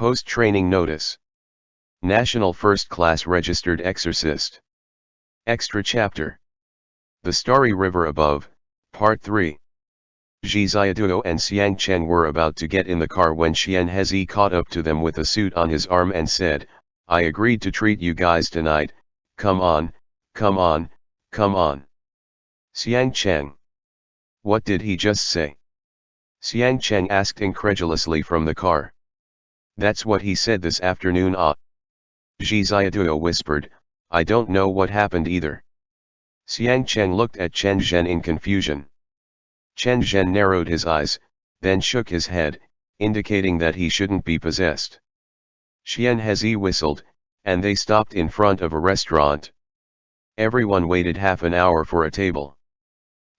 Post-training notice. National First-Class Registered Exorcist. Extra Chapter. The Starry River Above, Part 3. Zhi Xiaoduo and Xiang Cheng were about to get in the car when Xian Hezi caught up to them with a suit on his arm and said, "I agreed to treat you guys tonight, come on, come on, come on." Xiang Cheng. What did he just say? Xiang Cheng asked incredulously from the car. That's what he said this afternoon. Zhi Xiaoduo whispered, "I don't know what happened either." Xiang Cheng looked at Chen Zhen in confusion. Chen Zhen narrowed his eyes, then shook his head, indicating that he shouldn't be possessed. Xian Hezi whistled, and they stopped in front of a restaurant. Everyone waited half an hour for a table.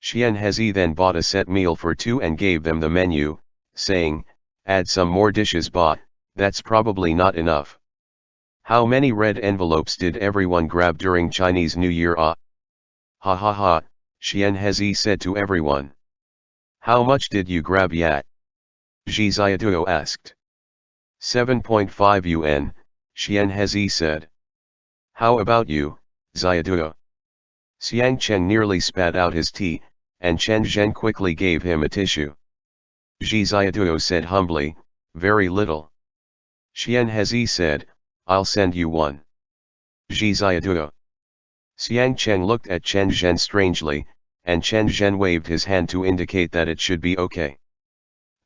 Xian Hezi then bought a set meal for two and gave them the menu, saying, "Add some more dishes, but that's probably not enough." How many red envelopes did everyone grab during Chinese New Year? Ha ha ha, Xian Hezi said to everyone. How much did you grab yet? Zhi Xiaoduo asked. 7.5 yuan, Xian Hezi said. How about you, Xiaoduo? Xiang Cheng nearly spat out his tea, and Chen Zhen quickly gave him a tissue. Zhi Xiaoduo said humbly, very little. Xian Hezi said, I'll send you one. Zhi Xiaoduo. Xiang Cheng looked at Chen Zhen strangely, and Chen Zhen waved his hand to indicate that it should be okay.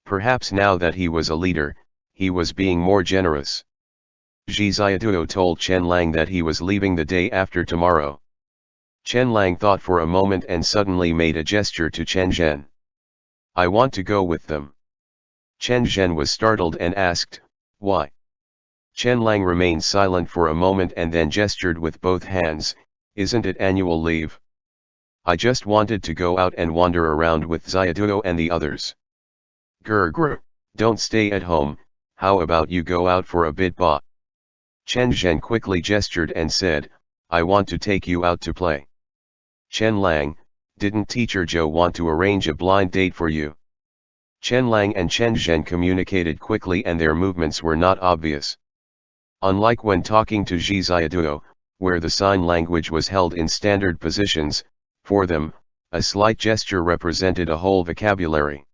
Perhaps now that he was a leader, he was being more generous. Zhi Xiaoduo told Chen Lang that he was leaving the day after tomorrow. Chen Lang thought for a moment and suddenly made a gesture to Chen Zhen. I want to go with them. Chen Zhen was startled and asked, why? Chen Lang remained silent for a moment and then gestured with both hands, isn't it annual leave? I just wanted to go out and wander around with Xiaoduo and the others. Grr, don't stay at home, how about you go out for a bit, ba? Chen Zhen quickly gestured and said, I want to take you out to play. Chen Lang, didn't Teacher Zhou want to arrange a blind date for you? Chen Lang and Chen Zhen communicated quickly and their movements were not obvious. Unlike when talking to Zhi Xiaoduo, where the sign language was held in standard positions, for them, a slight gesture represented a whole vocabulary.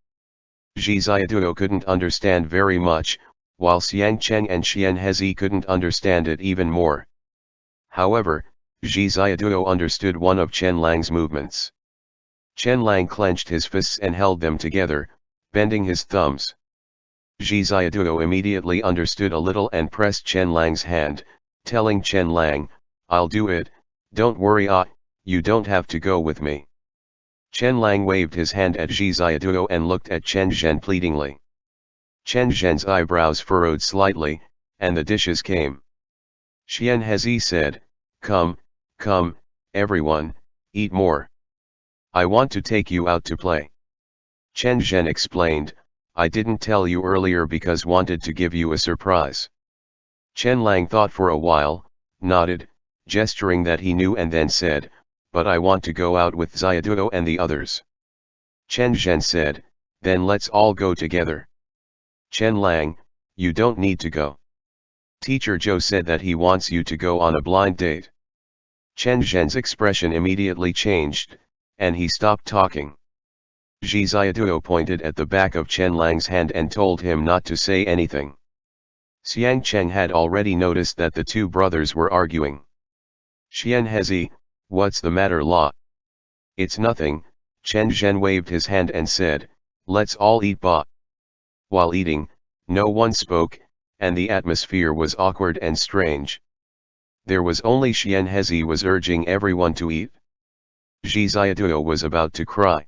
Zhi Xiaoduo couldn't understand very much, while Xiang Cheng and Xian Hezi couldn't understand it even more. However, Zhi Xiaoduo understood one of Chen Lang's movements. Chen Lang clenched his fists and held them together, bending his thumbs. Zhi Xiaoduo immediately understood a little and pressed Chen Lang's hand, telling Chen Lang, I'll do it, don't worry, you don't have to go with me. Chen Lang waved his hand at Zhi Xiaoduo and looked at Chen Zhen pleadingly. Chen Zhen's eyebrows furrowed slightly, and the dishes came. Xian Hezi said, come, everyone, eat more. I want to take you out to play. Chen Zhen explained, I didn't tell you earlier because wanted to give you a surprise. Chen Lang thought for a while, nodded, gesturing that he knew and then said, but I want to go out with Xiaoduo and the others. Chen Zhen said, then let's all go together. Chen Lang, you don't need to go. Teacher Zhou said that he wants you to go on a blind date. Chen Zhen's expression immediately changed, and he stopped talking. Zhi Xiaoduo pointed at the back of Chen Lang's hand and told him not to say anything. Xiang Cheng had already noticed that the two brothers were arguing. Xian Hezi, what's the matter, La? It's nothing, Chen Zhen waved his hand and said, let's all eat, ba. While eating, no one spoke, and the atmosphere was awkward and strange. There was only Xian Hezi was urging everyone to eat. Zhi Xiaoduo was about to cry.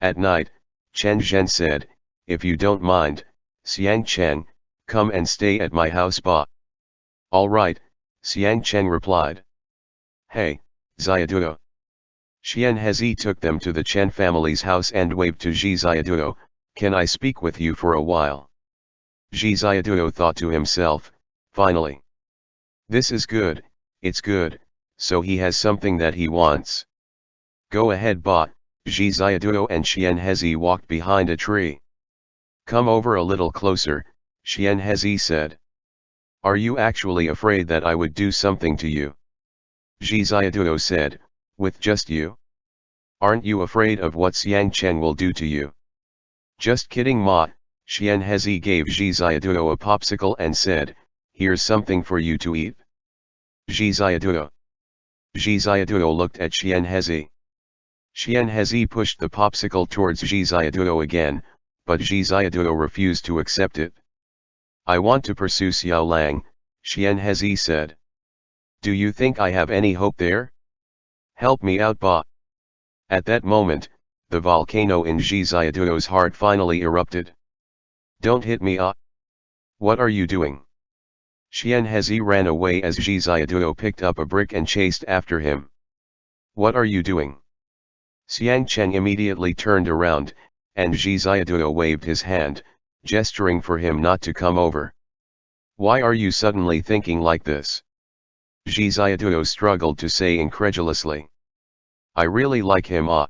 At night, Chen Zhen said, if you don't mind, Xiang Cheng, come and stay at my house, ba. All right, Xiang Cheng replied. Hey, Xiaoduo. Xian Hezi took them to the Chen family's house and waved to Zhi Xiaoduo, can I speak with you for a while? Zhi Xiaoduo thought to himself, finally. This is good, it's good, so he has something that he wants. Go ahead, ba. Zhi Xiaoduo and Xian Hezi walked behind a tree. Come over a little closer, Xian Hezi said. Are you actually afraid that I would do something to you? Zhi Xiaoduo said, with just you? Aren't you afraid of what Xiang Chen will do to you? Just kidding ma, Xian Hezi gave Zhi Xiaoduo a popsicle and said, here's something for you to eat. Zhi Xiaoduo. Zhi Xiaoduo looked at Xian Hezi. Xian Hezi pushed the popsicle towards Zhi Xiaoduo again, but Zhi Xiaoduo refused to accept it. I want to pursue Xiao Lang, Xian Hezi said. Do you think I have any hope there? Help me out ba. At that moment, the volcano in Zhi Xiaoduo's heart finally erupted. Don't hit me ah. What are you doing? Xian Hezi ran away as Zhi Xiaoduo picked up a brick and chased after him. What are you doing? Xiang Chen immediately turned around, and Zhi Xiaoduo waved his hand, gesturing for him not to come over. Why are you suddenly thinking like this? Zhi Xiaoduo struggled to say incredulously. I really like him ah.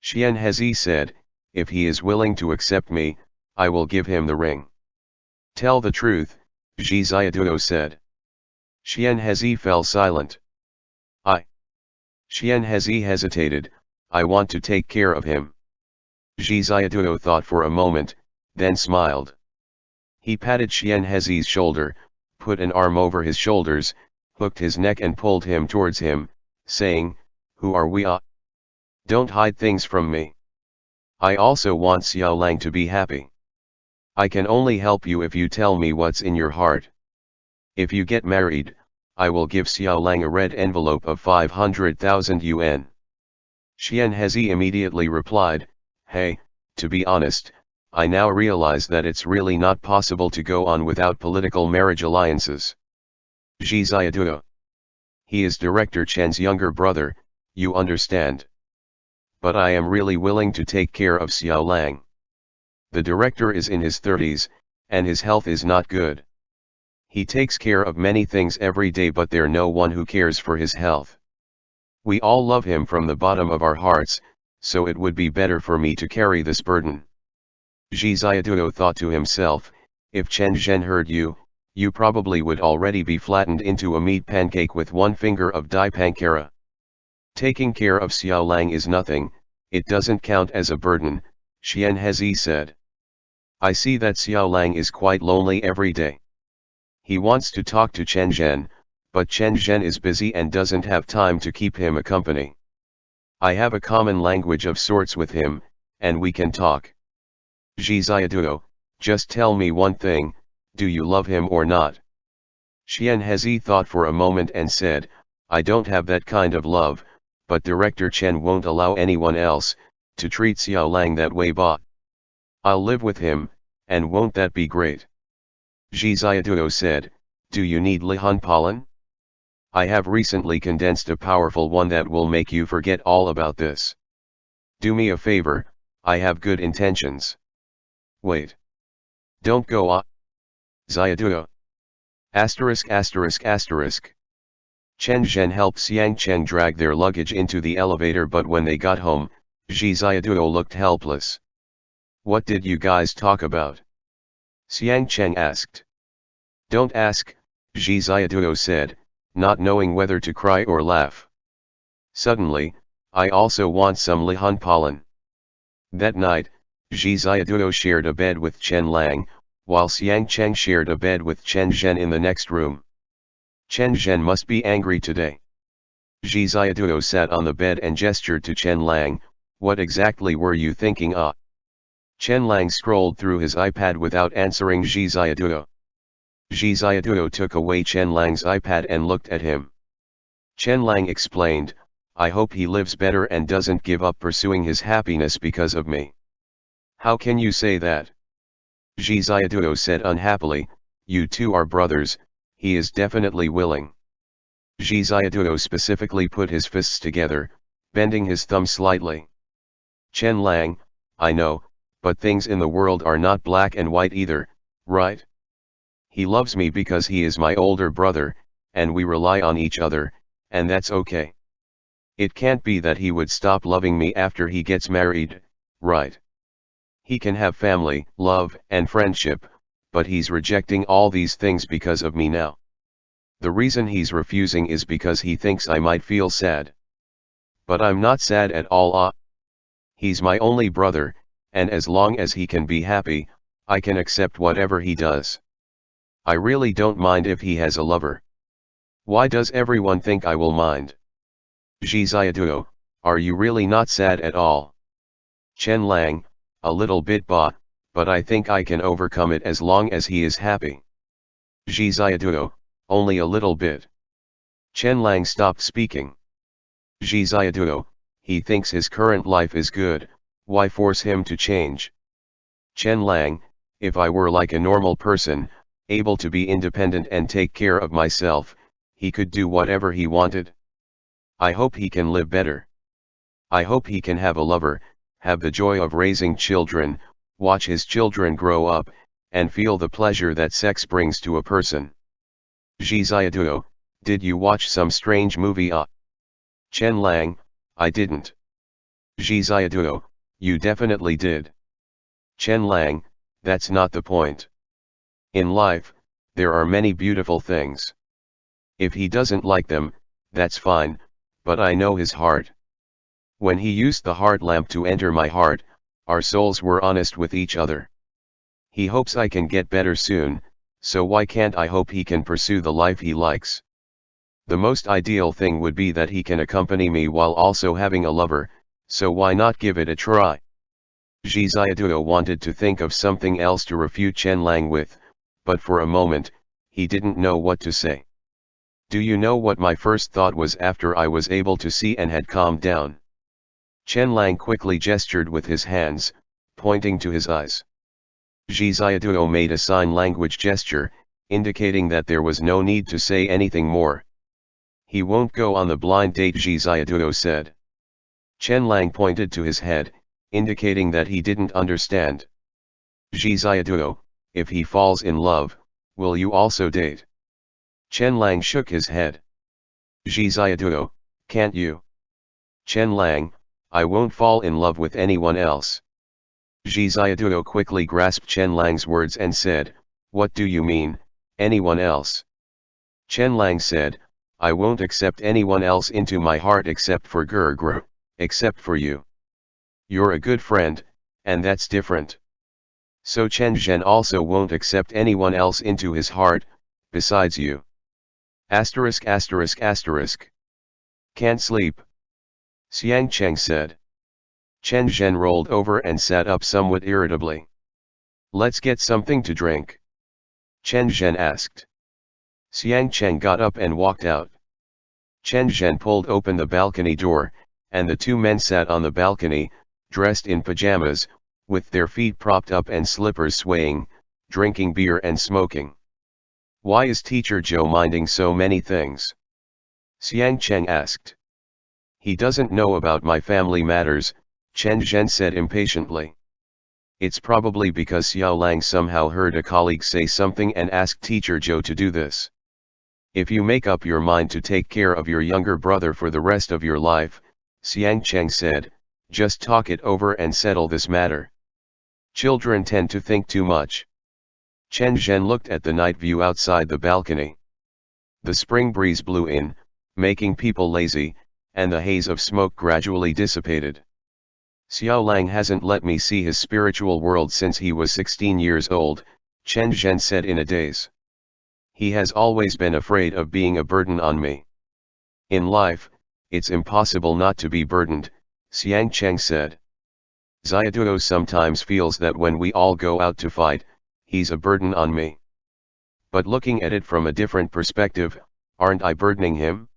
Xian Hezi said, if he is willing to accept me, I will give him the ring. Tell the truth, Zhi Xiaoduo said. Xian Hezi fell silent. Xian Hezi hesitated, I want to take care of him. Zhi Xiaoduo thought for a moment, then smiled. He patted Xian Hezi's shoulder, put an arm over his shoulders, hooked his neck and pulled him towards him, saying, who are we ah? Don't hide things from me. I also want Xiao Lang to be happy. I can only help you if you tell me what's in your heart. If you get married, I will give Xiao Lang a red envelope of 500,000 yuan. Xian Hezi immediately replied, hey, to be honest, I now realize that it's really not possible to go on without political marriage alliances. Zhi Xiaoduo. He is Director Chen's younger brother, you understand. But I am really willing to take care of Xiao Lang. The director is in his 30s, and his health is not good. He takes care of many things every day, but there's no one who cares for his health. We all love him from the bottom of our hearts, so it would be better for me to carry this burden. Zhi Xiaoduo thought to himself, if Chen Zhen heard you, you probably would already be flattened into a meat pancake with one finger of Dai Pankara. Taking care of Xiao Lang is nothing, it doesn't count as a burden, Xian Hezi said. I see that Xiao Lang is quite lonely every day. He wants to talk to Chen Zhen, but Chen Zhen is busy and doesn't have time to keep him a company. I have a common language of sorts with him, and we can talk. Zhi Xiaoduo, just tell me one thing, do you love him or not? Xian Hezi thought for a moment and said, I don't have that kind of love, but Director Chen won't allow anyone else to treat Xiao Lang that way ba. I'll live with him, and won't that be great? Zhi Xiaoduo said, do you need Lihan pollen? I have recently condensed a powerful one that will make you forget all about this. Do me a favor, I have good intentions. Wait. Don't go ah. Xiaoduo. Asterisk asterisk asterisk. Chen Zhen helped Xiang Chen drag their luggage into the elevator, but when they got home, Zhi Xiaoduo looked helpless. What did you guys talk about? Xiang Chen asked. Don't ask, Zhi Xiaoduo said, not knowing whether to cry or laugh. Suddenly, I also want some Lihan pollen. That night, Zhi Xiaoduo shared a bed with Chen Lang, while Xiang Chen shared a bed with Chen Zhen in the next room. Chen Zhen must be angry today. Zhi Xiaoduo sat on the bed and gestured to Chen Lang, what exactly were you thinking ah? Chen Lang scrolled through his iPad without answering Zhi Xiaoduo. Zhi Xiaoduo took away Chen Lang's iPad and looked at him. Chen Lang explained, I hope he lives better and doesn't give up pursuing his happiness because of me. How can you say that? Zhi Xiaoduo said unhappily, you two are brothers, he is definitely willing. Zhi Xiaoduo specifically put his fists together, bending his thumb slightly. Chen Lang, I know, but things in the world are not black and white either, right? He loves me because he is my older brother, and we rely on each other, and that's okay. It can't be that he would stop loving me after he gets married, right? He can have family, love, and friendship, but he's rejecting all these things because of me now. The reason he's refusing is because he thinks I might feel sad. But I'm not sad at all. He's my only brother, and as long as he can be happy, I can accept whatever he does. I really don't mind if he has a lover. Why does everyone think I will mind? Zhiziaduo, are you really not sad at all? Chen Lang, a little bit but I think I can overcome it as long as he is happy. Zhiziaduo, only a little bit. Chen Lang stopped speaking. Zhiziaduo, he thinks his current life is good, why force him to change? Chen Lang, if I were like a normal person, able to be independent and take care of myself, he could do whatever he wanted. I hope he can live better. I hope he can have a lover, have the joy of raising children, watch his children grow up, and feel the pleasure that sex brings to a person. Zhiziaduo, did you watch some strange movie? Chen Lang, I didn't. Zhiziaduo, you definitely did. Chen Lang, that's not the point. In life, there are many beautiful things. If he doesn't like them, that's fine, but I know his heart. When he used the heart lamp to enter my heart, our souls were honest with each other. He hopes I can get better soon, so why can't I hope he can pursue the life he likes? The most ideal thing would be that he can accompany me while also having a lover, so why not give it a try? Zhiziaduo wanted to think of something else to refute Chen Lang with, but for a moment, he didn't know what to say. Do you know what my first thought was after I was able to see and had calmed down? Chen Lang quickly gestured with his hands, pointing to his eyes. Zhiziaduo made a sign language gesture, indicating that there was no need to say anything more. He won't go on the blind date, Zhiziaduo said. Chen Lang pointed to his head, indicating that he didn't understand. Zhiziaduo, if he falls in love, will you also date? Chen Lang shook his head. Zhiziaduo, can't you? Chen Lang, I won't fall in love with anyone else. Zhiziaduo quickly grasped Chen Lang's words and said, what do you mean, anyone else? Chen Lang said, I won't accept anyone else into my heart except for Gurgru, except for you. You're a good friend, and that's different. So Chen Zhen also won't accept anyone else into his heart, besides you. Asterisk asterisk asterisk. Can't sleep. Xiang Cheng said. Chen Zhen rolled over and sat up somewhat irritably. Let's get something to drink. Chen Zhen asked. Xiang Cheng got up and walked out. Chen Zhen pulled open the balcony door, and the two men sat on the balcony, dressed in pajamas, with their feet propped up and slippers swaying, drinking beer and smoking. Why is Teacher Joe minding so many things? Xiang Cheng asked. He doesn't know about my family matters, Chen Zhen said impatiently. It's probably because Xiao Lang somehow heard a colleague say something and asked Teacher Joe to do this. If you make up your mind to take care of your younger brother for the rest of your life, Xiang Cheng said, just talk it over and settle this matter. Children tend to think too much. Chen Zhen looked at the night view outside the balcony. The spring breeze blew in, making people lazy, and the haze of smoke gradually dissipated. Xiao Lang hasn't let me see his spiritual world since he was 16 years old, Chen Zhen said in a daze. He has always been afraid of being a burden on me. In life, it's impossible not to be burdened, Xiang Cheng said. Zhiaduo sometimes feels that when we all go out to fight, he's a burden on me. But looking at it from a different perspective, aren't I burdening him?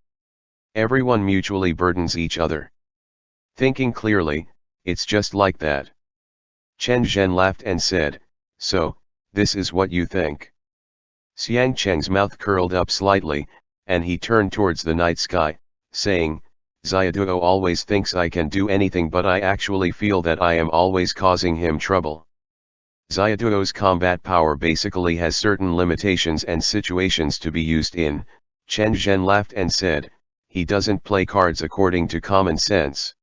Everyone mutually burdens each other. Thinking clearly, it's just like that. Chen Zhen laughed and said, so, this is what you think. Xiang Cheng's mouth curled up slightly, and he turned towards the night sky, saying, Zhiaduo always thinks I can do anything, but I actually feel that I am always causing him trouble. Zhiaduo's combat power basically has certain limitations and situations to be used in. Chen Zhen laughed and said, he doesn't play cards according to common sense.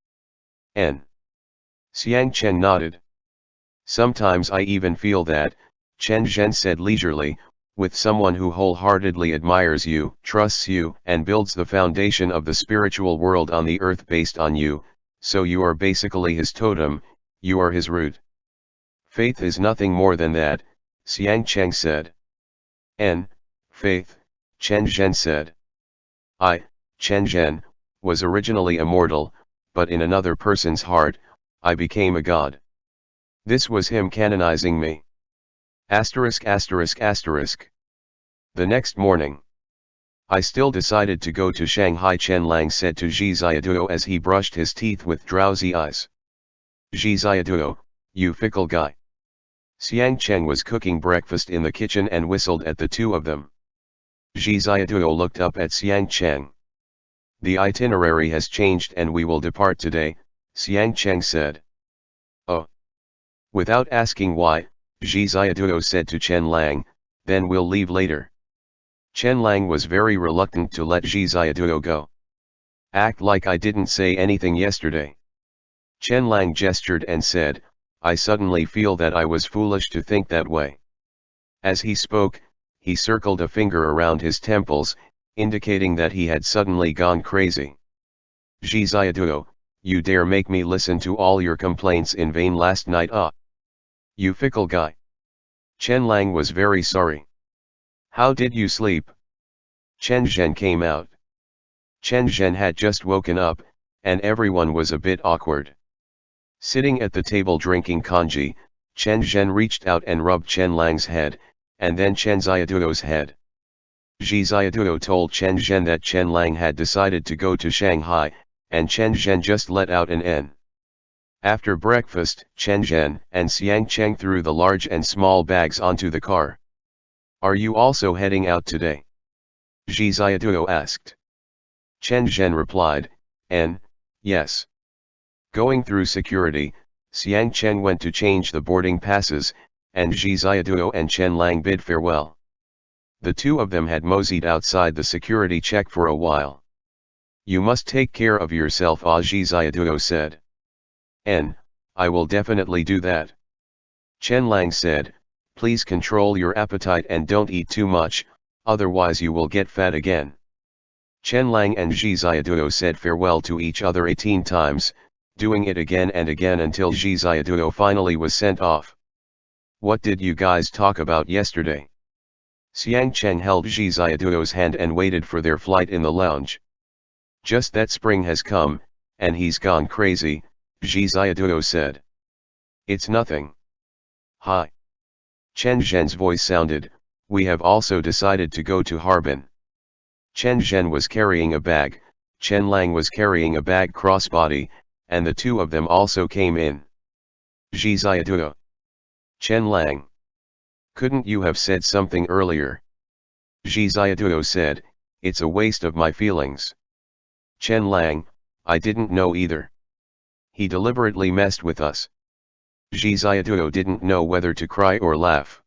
Xiang Chen nodded. Sometimes I even feel that, Chen Zhen said leisurely, with someone who wholeheartedly admires you, trusts you, and builds the foundation of the spiritual world on the earth based on you, so you are basically his totem, you are his root. Faith is nothing more than that, Xiang Cheng said. Faith, Chen Zhen said. I, Chen Zhen, was originally immortal, but in another person's heart, I became a god. This was him canonizing me. The next morning, I still decided to go to Shanghai, Chen Lang said to Zhi Ziaduo as he brushed his teeth with drowsy eyes. Zhi Ziaduo, you fickle guy. Xiang Cheng was cooking breakfast in the kitchen and whistled at the two of them. Zhi Ziaduo looked up at Xiang Cheng. The itinerary has changed and we will depart today, Xiang Cheng said. Oh. Without asking why, Zhi Ziaduo said to Chen Lang, then we'll leave later. Chen Lang was very reluctant to let Zhi Ziaduo go. Act like I didn't say anything yesterday. Chen Lang gestured and said, I suddenly feel that I was foolish to think that way. As he spoke, he circled a finger around his temples, indicating that he had suddenly gone crazy. Zhi Ziaduo, you dare make me listen to all your complaints in vain last night, ah! You fickle guy. Chen Lang was very sorry. How did you sleep? Chen Zhen came out. Chen Zhen had just woken up, and everyone was a bit awkward. Sitting at the table drinking congee, Chen Zhen reached out and rubbed Chen Lang's head, and then Chen Ziaduo's head. Zhi Ziaduo told Chen Zhen that Chen Lang had decided to go to Shanghai, and Chen Zhen just let out an N. After breakfast, Chen Zhen and Xiang Cheng threw the large and small bags onto the car. Are you also heading out today? Zhi Ziaduo asked. Chen Zhen replied, yes. Going through security, Xiang Cheng went to change the boarding passes, and Zhi Ziaduo and Chen Lang bid farewell. The two of them had moseyed outside the security check for a while. You must take care of yourself, Zhi Ziaduo said. I will definitely do that. Chen Lang said, please control your appetite and don't eat too much, otherwise you will get fat again. Chen Lang and Zhi Ziaduo said farewell to each other 18 times, doing it again and again until Zhi Ziaduo finally was sent off. What did you guys talk about yesterday? Xiang Cheng held Zhi Ziaduo's hand and waited for their flight in the lounge. Just that spring has come, and he's gone crazy, Zhi Ziaduo said. It's nothing. Hi. Chen Zhen's voice sounded, we have also decided to go to Harbin. Chen Zhen was carrying a bag, Chen Lang was carrying a bag crossbody, and the two of them also came in. Zhi Ziaduo. Chen Lang. Couldn't you have said something earlier? Zhi Ziaduo said, it's a waste of my feelings. Chen Lang, I didn't know either. He deliberately messed with us. Zhi Ziaduo didn't know whether to cry or laugh.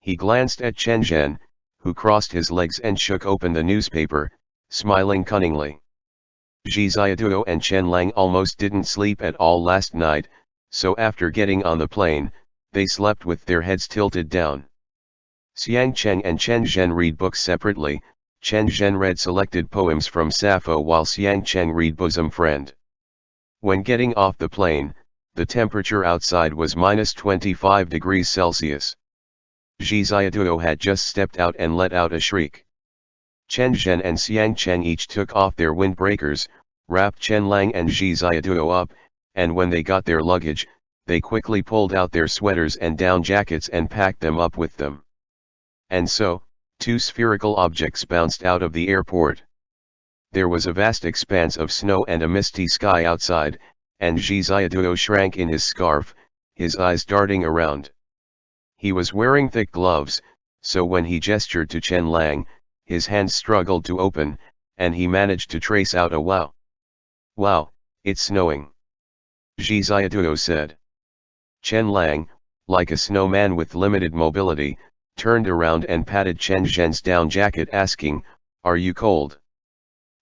He glanced at Chen Zhen, who crossed his legs and shook open the newspaper, smiling cunningly. Zhi Ziaduo and Chen Lang almost didn't sleep at all last night, so after getting on the plane, they slept with their heads tilted down. Xiang Cheng and Chen Zhen read books separately. Chen Zhen read selected poems from Sappho while Xiang Cheng read Bosom Friend. When getting off the plane, the temperature outside was -25 degrees Celsius. Zhi Ziaduo had just stepped out and let out a shriek. Chen Zhen and Xiang Cheng each took off their windbreakers, wrapped Chen Lang and Zhi Ziaduo up, and when they got their luggage, they quickly pulled out their sweaters and down jackets and packed them up with them. And so, two spherical objects bounced out of the airport. There was a vast expanse of snow and a misty sky outside, and Zhi Ziaduo shrank in his scarf, his eyes darting around. He was wearing thick gloves, so when he gestured to Chen Lang, his hands struggled to open, and he managed to trace out a wow. Wow, it's snowing. Zhi Ziaduo said. Chen Lang, like a snowman with limited mobility, turned around and patted Chen Zhen's down jacket asking, are you cold?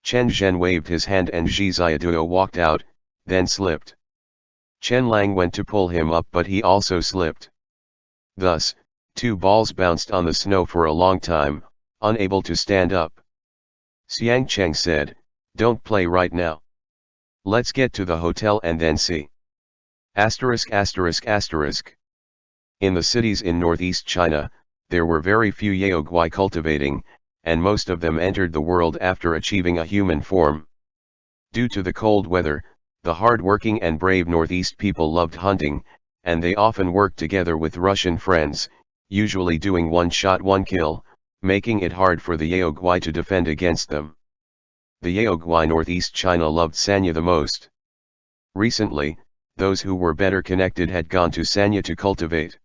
Chen Zhen waved his hand and Zhi Ziaduo walked out, then slipped. Chen Lang went to pull him up but he also slipped. Thus, two balls bounced on the snow for a long time, unable to stand up. Xiang Cheng said, "Don't play right now. Let's get to the hotel and then see." ******. In the cities in northeast China, there were very few Yaoguai cultivating, and most of them entered the world after achieving a human form. Due to the cold weather, the hard-working and brave northeast people loved hunting, and they often worked together with Russian friends, usually doing one shot one kill, making it hard for the Yaoguai to defend against them. The Yaoguai northeast China loved Sanya the most. Recently, those who were better connected had gone to Sanya to cultivate.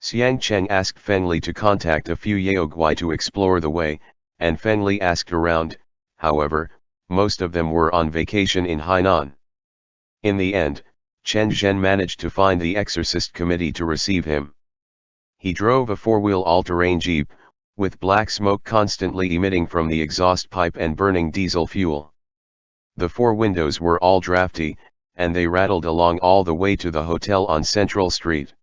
Xiang Cheng asked Feng Li to contact a few Yaoguai to explore the way, and Feng Li asked around. However, most of them were on vacation in Hainan. In the end, Chen Zhen managed to find the Exorcist committee to receive him. He drove a four-wheel all-terrain jeep, with black smoke constantly emitting from the exhaust pipe and burning diesel fuel. The four windows were all drafty, and they rattled along all the way to the hotel on Central Street.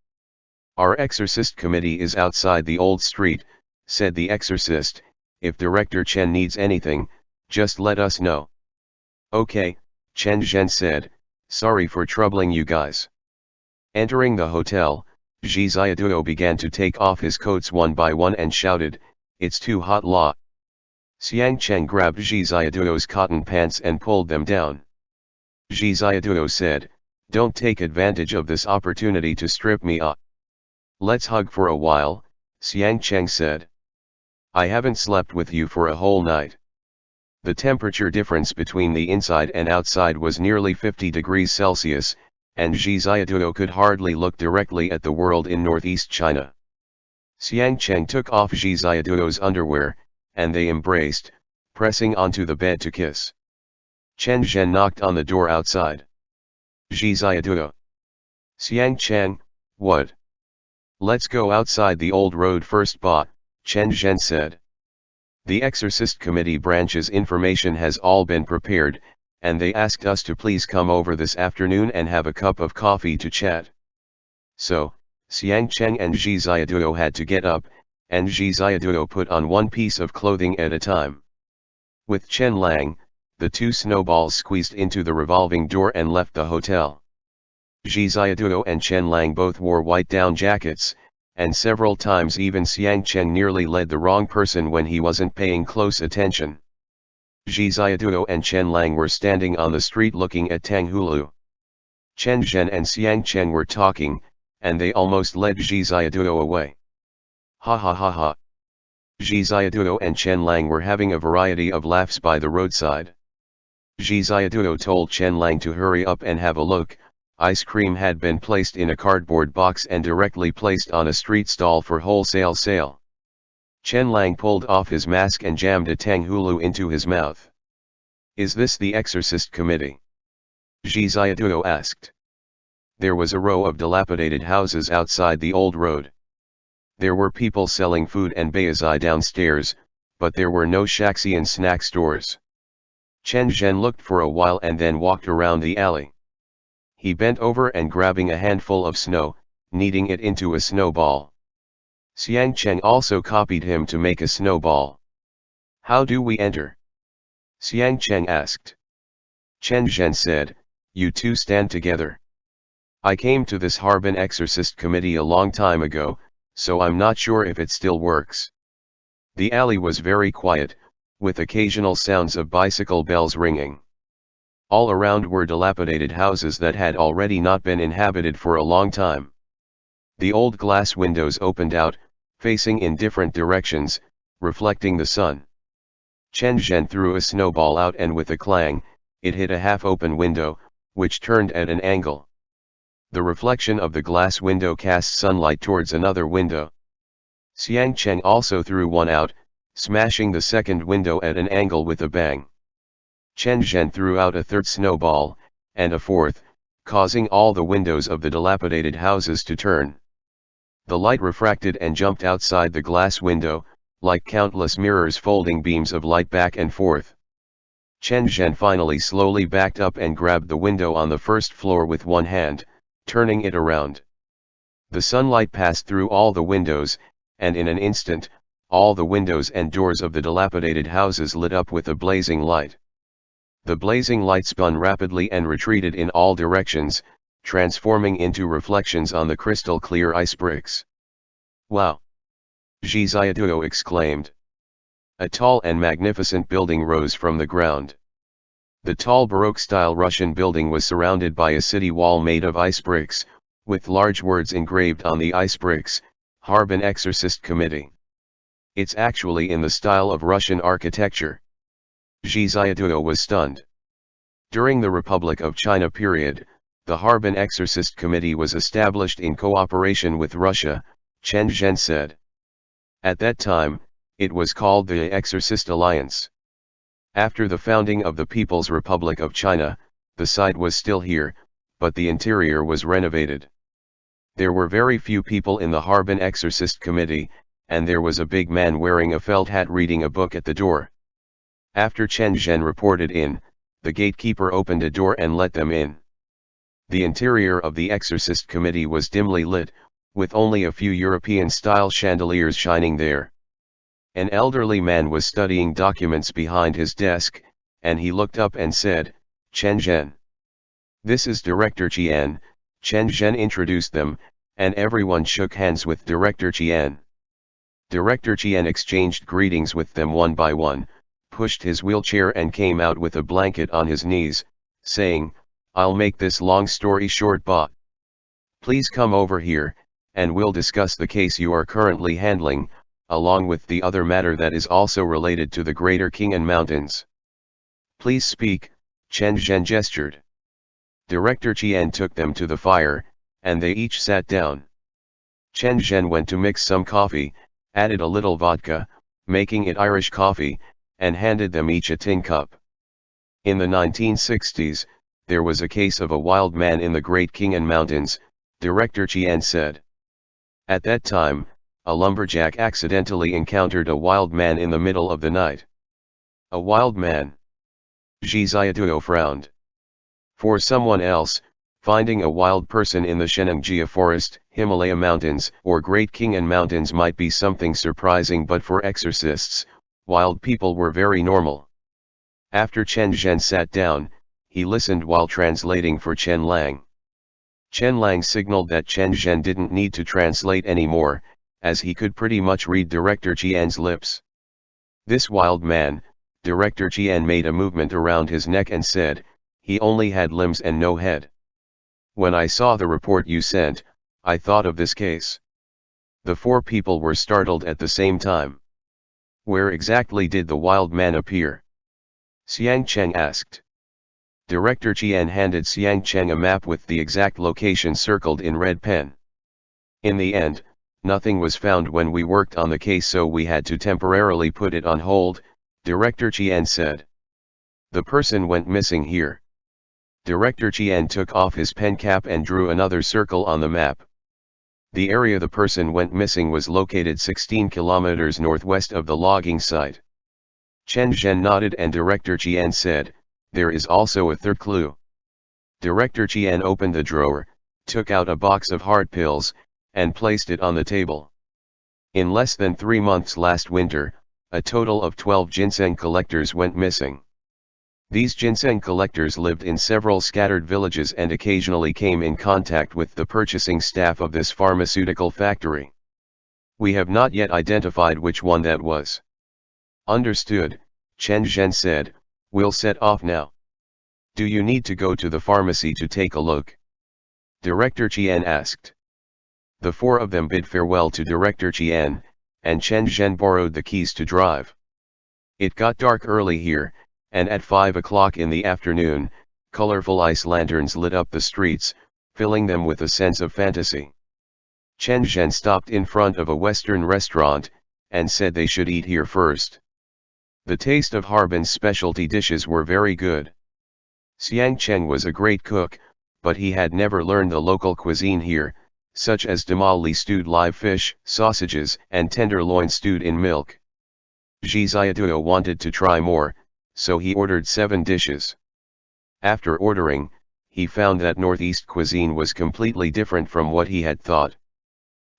"Our Exorcist committee is outside the old street," said the Exorcist. "If Director Chen needs anything, just let us know." "Okay," Chen Zhen said, "sorry for troubling you guys." Entering the hotel, Zhi Xiaoduo began to take off his coats one by one and shouted, "It's too hot la." Xiang Cheng grabbed Zhi Xiaoduo's cotton pants and pulled them down. Zhi Xiaoduo said, "Don't take advantage of this opportunity to strip me up." "Let's hug for a while," Xiang Cheng said. "I haven't slept with you for a whole night." The temperature difference between the inside and outside was nearly 50 degrees Celsius, and Zhi Xiaoduo could hardly look directly at the world in northeast China. Xiang Cheng took off Zhi Xiaoduo's underwear, and they embraced, pressing onto the bed to kiss. Chen Zhen knocked on the door outside. "Zhi Xiaoduo." "Xiang Cheng, what?" "Let's go outside the old road first ba," Chen Zhen said. "The Exorcist Committee branch's information has all been prepared, and they asked us to please come over this afternoon and have a cup of coffee to chat." So, Xiang Cheng and Zhi Xiaoduo had to get up, and Zhi Xiaoduo put on one piece of clothing at a time. With Chen Lang, the two snowballs squeezed into the revolving door and left the hotel. Zhi Xiaoduo and Chen Lang both wore white down jackets, and several times even Xiang Cheng nearly led the wrong person when he wasn't paying close attention. Zhi Xiaoduo and Chen Lang were standing on the street looking at Tanghulu. Chen Zhen and Xiang Cheng were talking, and they almost led Zhi Xiaoduo away. "Ha ha ha ha." Zhi Xiaoduo and Chen Lang were having a variety of laughs by the roadside. Zhi Xiaoduo told Chen Lang to hurry up and have a look. Ice cream had been placed in a cardboard box and directly placed on a street stall for wholesale sale. Chen Lang pulled off his mask and jammed a Tanghulu into his mouth. "Is this the Exorcist Committee?" Zhi Xiaoduo asked. There was a row of dilapidated houses outside the old road. There were people selling food and baizai downstairs, but there were no shaxi and snack stores. Chen Zhen looked for a while and then walked around the alley. He bent over and grabbing a handful of snow, kneading it into a snowball. Xiang Cheng also copied him to make a snowball. "How do we enter?" Xiang Cheng asked. Chen Zhen said, "You two stand together. I came to this Harbin Exorcist Committee a long time ago, so I'm not sure if it still works." The alley was very quiet, with occasional sounds of bicycle bells ringing. All around were dilapidated houses that had already not been inhabited for a long time. The old glass windows opened out, facing in different directions, reflecting the sun. Chen Zhen threw a snowball out and with a clang, it hit a half-open window, which turned at an angle. The reflection of the glass window cast sunlight towards another window. Xiang Cheng also threw one out, smashing the second window at an angle with a bang. Chen Zhen threw out a third snowball, and a fourth, causing all the windows of the dilapidated houses to turn. The light refracted and jumped outside the glass window, like countless mirrors folding beams of light back and forth. Chen Zhen finally slowly backed up and grabbed the window on the first floor with one hand, turning it around. The sunlight passed through all the windows, and in an instant, all the windows and doors of the dilapidated houses lit up with a blazing light. The blazing light spun rapidly and retreated in all directions, transforming into reflections on the crystal-clear ice bricks. "Wow!" Zhi Xiaoduo exclaimed. A tall and magnificent building rose from the ground. The tall Baroque-style Russian building was surrounded by a city wall made of ice bricks, with large words engraved on the ice bricks, Harbin Exorcist Committee. It's actually in the style of Russian architecture. Zhi Xiaoduo was stunned. During the Republic of China period, the Harbin Exorcist Committee was established in cooperation with Russia, Chen Zhen said. At that time, it was called the Exorcist Alliance. After the founding of the People's Republic of China, the site was still here, but the interior was renovated. There were very few people in the Harbin Exorcist Committee, and there was a big man wearing a felt hat reading a book at the door. After Chen Zhen reported in, the gatekeeper opened a door and let them in. The interior of the Exorcist Committee was dimly lit, with only a few European-style chandeliers shining there. An elderly man was studying documents behind his desk, and he looked up and said, "Chen Zhen." "This is Director Qian," Chen Zhen introduced them, and everyone shook hands with Director Qian. Director Qian exchanged greetings with them one by one, pushed his wheelchair and came out with a blanket on his knees, saying, "I'll make this long story short, but please come over here, and we'll discuss the case you are currently handling, along with the other matter that is also related to the Greater Khingan Mountains." "Please speak," Chen Zhen gestured. Director Qian took them to the fire, and they each sat down. Chen Zhen went to mix some coffee, added a little vodka, making it Irish coffee, and handed them each a tin cup. In the 1960s, there was a case of a wild man in the Great Khingan Mountains, Director Qian said. At that time, a lumberjack accidentally encountered a wild man in the middle of the night. "A wild man?" Zhi Xiaoduo frowned. For someone else, finding a wild person in the Shenangjia Forest, Himalaya Mountains, or Great Khingan Mountains might be something surprising, but for exorcists, wild people were very normal. After Chen Zhen sat down, he listened while translating for Chen Lang. Chen Lang signaled that Chen Zhen didn't need to translate anymore, as he could pretty much read Director Qian's lips. "This wild man," Director Qian made a movement around his neck and said, "he only had limbs and no head. When I saw the report you sent, I thought of this case." The four people were startled at the same time. "Where exactly did the wild man appear?" Xiang Cheng asked. Director Qian handed Xiang Cheng a map with the exact location circled in red pen. "In the end, nothing was found when we worked on the case, so we had to temporarily put it on hold," Director Qian said. "The person went missing here." Director Qian took off his pen cap and drew another circle on the map. The area the person went missing was located 16 kilometers northwest of the logging site. Chen Zhen nodded and Director Qian said, "There is also a third clue." Director Qian opened the drawer, took out a box of hard pills, and placed it on the table. In less than 3 months last winter, a total of 12 ginseng collectors went missing. These ginseng collectors lived in several scattered villages and occasionally came in contact with the purchasing staff of this pharmaceutical factory. We have not yet identified which one that was. "Understood," Chen Zhen said, "we'll set off now. Do you need to go to the pharmacy to take a look?" Director Qian asked. The four of them bid farewell to Director Qian, and Chen Zhen borrowed the keys to drive. It got dark early here, and at 5 o'clock in the afternoon, colorful ice lanterns lit up the streets, filling them with a sense of fantasy. Chen Zhen stopped in front of a Western restaurant, and said they should eat here first. The taste of Harbin's specialty dishes were very good. Xiang Cheng was a great cook, but he had never learned the local cuisine here, such as damali stewed live fish, sausages, and tenderloin stewed in milk. Zhi Xiaoduo wanted to try more, so he ordered 7 dishes. After ordering, he found that Northeast cuisine was completely different from what he had thought.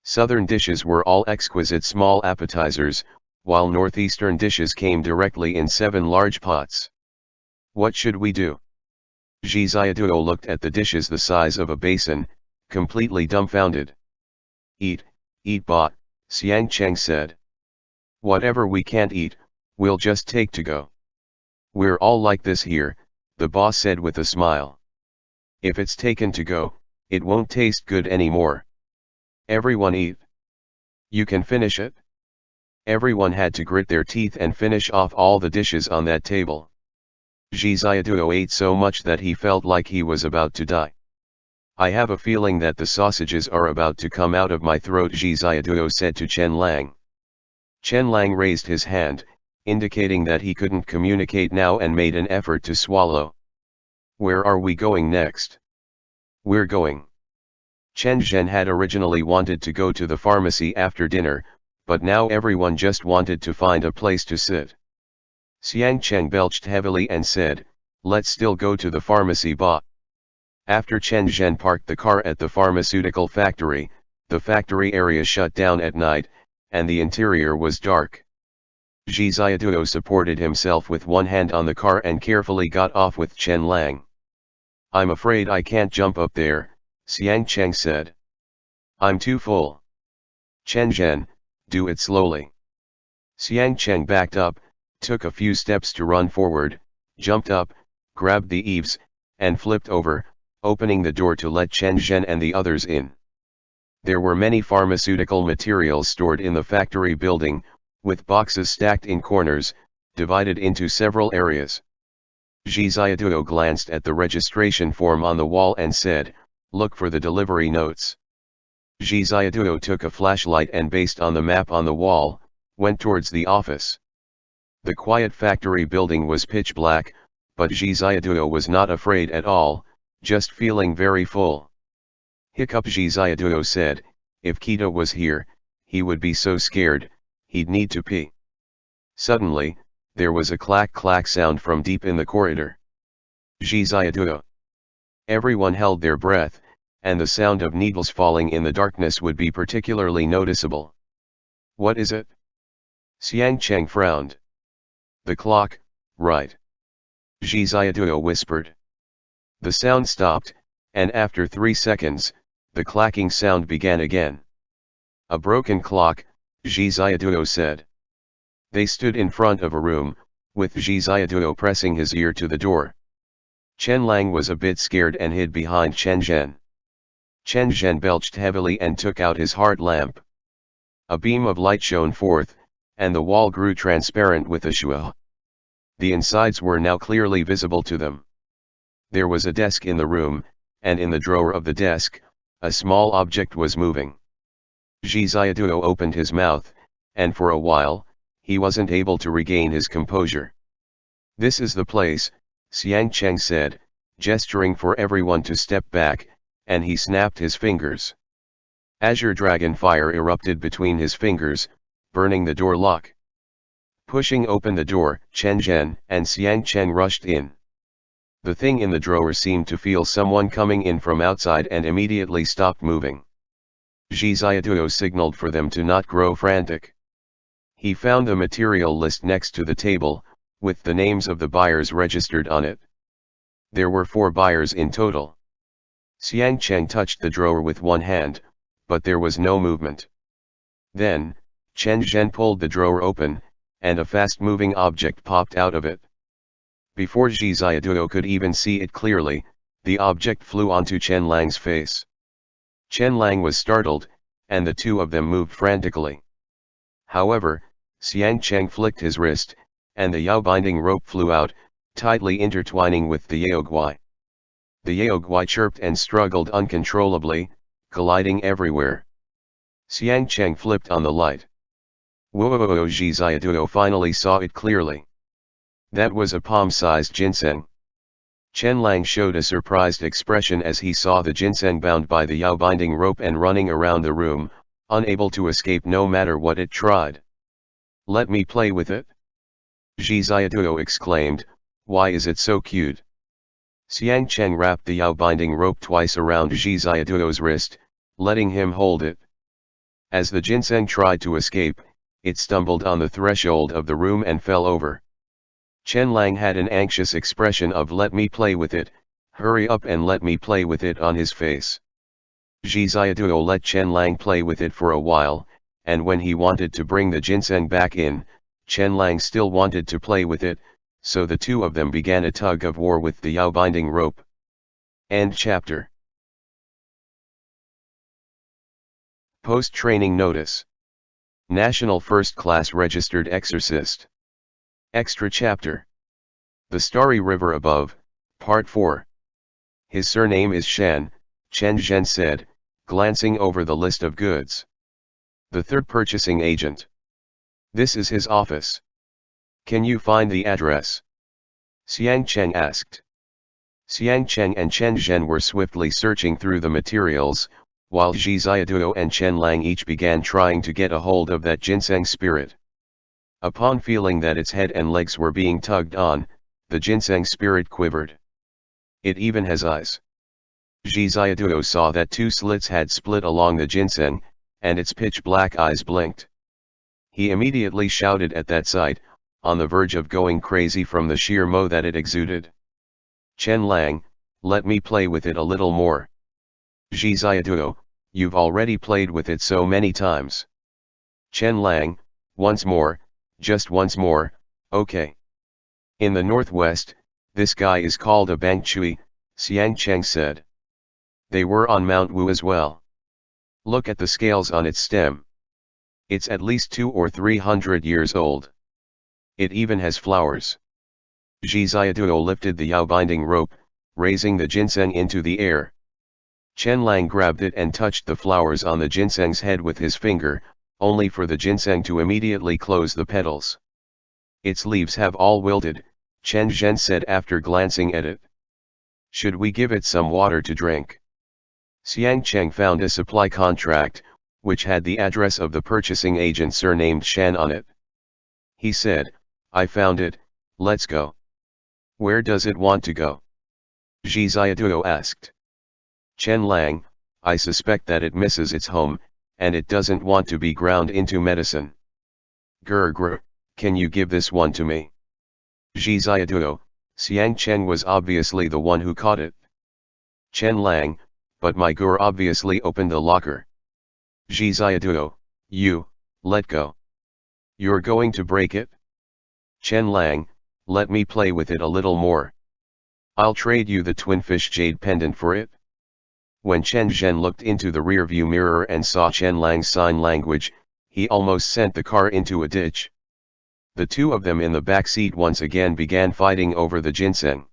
Southern dishes were all exquisite small appetizers, while northeastern dishes came directly in 7 large pots. What should we do? Zhi Ziaduo looked at the dishes the size of a basin, completely dumbfounded. Eat, ba, Xiang Cheng said. Whatever we can't eat, we'll just take to go. We're all like this here, the boss said with a smile. If it's taken to go, it won't taste good anymore. Everyone eat. You can finish it? Everyone had to grit their teeth and finish off all the dishes on that table. Zhi Ziaduo ate so much that he felt like he was about to die. I have a feeling that the sausages are about to come out of my throat, Zhi Ziaduo said to Chen Lang. Chen Lang raised his hand, indicating that he couldn't communicate now, and made an effort to swallow. Where are we going next? We're going. Chen Zhen had originally wanted to go to the pharmacy after dinner, but now everyone just wanted to find a place to sit. Xiang Cheng belched heavily and said, let's still go to the pharmacy, ba. After Chen Zhen parked the car at the pharmaceutical factory, the factory area shut down at night, and the interior was dark. Zhi Ziaduo supported himself with one hand on the car and carefully got off with Chen Lang. I'm afraid I can't jump up there, Xiang Cheng said. I'm too full. Chen Zhen, do it slowly. Xiang Cheng backed up, took a few steps to run forward, jumped up, grabbed the eaves, and flipped over, opening the door to let Chen Zhen and the others in. There were many pharmaceutical materials stored in the factory building, with boxes stacked in corners, divided into several areas. Zhi Ziaduo glanced at the registration form on the wall and said, look for the delivery notes. Zhi Ziaduo took a flashlight and, based on the map on the wall, went towards the office. The quiet factory building was pitch black, but Zhi Ziaduo was not afraid at all, just feeling very full. Hiccup, Zhi Ziaduo said, if Kita was here, he would be so scared, he'd need to pee. Suddenly, there was a clack-clack sound from deep in the corridor. Zhi Ziaduo. Everyone held their breath, and the sound of needles falling in the darkness would be particularly noticeable. What is it? Xiang Cheng frowned. The clock, right. Zhi Ziaduo whispered. The sound stopped, and after 3 seconds, the clacking sound began again. A broken clock, Zhi Ziaduo said. They stood in front of a room, with Zhi Ziaduo pressing his ear to the door. Chen Lang was a bit scared and hid behind Chen Zhen. Chen Zhen belched heavily and took out his heart lamp. A beam of light shone forth, and the wall grew transparent with a shua. The insides were now clearly visible to them. There was a desk in the room, and in the drawer of the desk, a small object was moving. Zhi Ziaduo opened his mouth, and for a while, he wasn't able to regain his composure. This is the place, Xiang Cheng said, gesturing for everyone to step back, and he snapped his fingers. Azure dragon fire erupted between his fingers, burning the door lock. Pushing open the door, Chen Zhen and Xiang Cheng rushed in. The thing in the drawer seemed to feel someone coming in from outside and immediately stopped moving. Zhi Ziaduo signaled for them to not grow frantic. He found the material list next to the table, with the names of the buyers registered on it. There were 4 buyers in total. Xiang Cheng touched the drawer with one hand, but there was no movement. Then, Chen Zhen pulled the drawer open, and a fast-moving object popped out of it. Before Zhi Ziaduo could even see it clearly, the object flew onto Chen Lang's face. Chen Lang was startled, and the two of them moved frantically. However, Xiang Cheng flicked his wrist, and the Yao binding rope flew out, tightly intertwining with the Yao Guai. The Yao Guai chirped and struggled uncontrollably, colliding everywhere. Xiang Cheng flipped on the light. Whoa! Zhi Ziaduo finally saw it clearly. That was a palm-sized ginseng. Chen Lang showed a surprised expression as he saw the ginseng bound by the Yao binding rope and running around the room, unable to escape no matter what it tried. Let me play with it? Zhi Ziaduo exclaimed, why is it so cute? Xiang Cheng wrapped the Yao binding rope twice around Zhi Ziaduo's wrist, letting him hold it. As the ginseng tried to escape, it stumbled on the threshold of the room and fell over. Chen Lang had an anxious expression of "let me play with it, hurry up and let me play with it" on his face. Zhi Xiaoduo let Chen Lang play with it for a while, and when he wanted to bring the ginseng back in, Chen Lang still wanted to play with it, so the two of them began a tug of war with the Yao binding rope. End chapter. Post-training notice. National First-Class Registered Exorcist. Extra chapter. The Starry River Above, Part 4. His surname is Shan, Chen Zhen said, glancing over the list of goods. The third purchasing agent. This is his office. Can you find the address? Xiang Cheng asked. Xiang Cheng and Chen Zhen were swiftly searching through the materials, while Zhi Xiaoduo and Chen Lang each began trying to get a hold of that ginseng spirit. Upon feeling that its head and legs were being tugged on, the ginseng spirit quivered. It even has eyes. Zhi Xiaoduo saw that two slits had split along the ginseng, and its pitch-black eyes blinked. He immediately shouted at that sight, on the verge of going crazy from the sheer mo that it exuded. Chen Lang, let me play with it a little more. Zhi Xiaoduo, you've already played with it so many times. Chen Lang, once more, just once more, okay. In the northwest, this guy is called a Bang Chui, Xiang Cheng said. They were on Mount Wu as well. Look at the scales on its stem. It's at least 200 or 300 years old. It even has flowers. Zhi Xiaoduo lifted the Yao binding rope, raising the ginseng into the air. Chen Lang grabbed it and touched the flowers on the ginseng's head with his finger, only for the ginseng to immediately close the petals. Its leaves have all wilted, Chen Zhen said after glancing at it. Should we give it some water to drink? Xiang Cheng found a supply contract, which had the address of the purchasing agent surnamed Shan on it. He said, I found it, let's go. Where does it want to go? Zhi Xiaoduo asked. Chen Lang, I suspect that it misses its home, and it doesn't want to be ground into medicine. Grr, can you give this one to me? Zhi Xiaoduo, Xiang Cheng was obviously the one who caught it. Chen Lang, but my gur obviously opened the locker. Zhi Xiaoduo, you, let go. You're going to break it? Chen Lang, let me play with it a little more. I'll trade you the twinfish jade pendant for it. When Chen Zhen looked into the rearview mirror and saw Chen Lang's sign language, he almost sent the car into a ditch. The two of them in the back seat once again began fighting over the ginseng.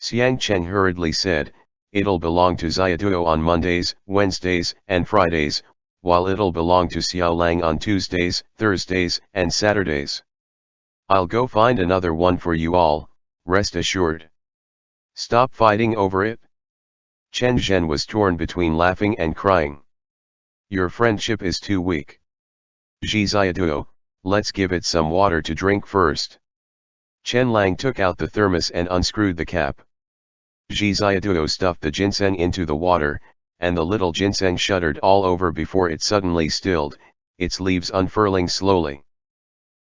Xiang Cheng hurriedly said, it'll belong to Xiaoduo on Mondays, Wednesdays, and Fridays, while it'll belong to Xiao Lang on Tuesdays, Thursdays, and Saturdays. I'll go find another one for you all, rest assured. Stop fighting over it. Chen Zhen was torn between laughing and crying. Your friendship is too weak. Zhi Xiaoduo, let's give it some water to drink first. Chen Lang took out the thermos and unscrewed the cap. Zhi Xiaoduo stuffed the ginseng into the water, and the little ginseng shuddered all over before it suddenly stilled, its leaves unfurling slowly.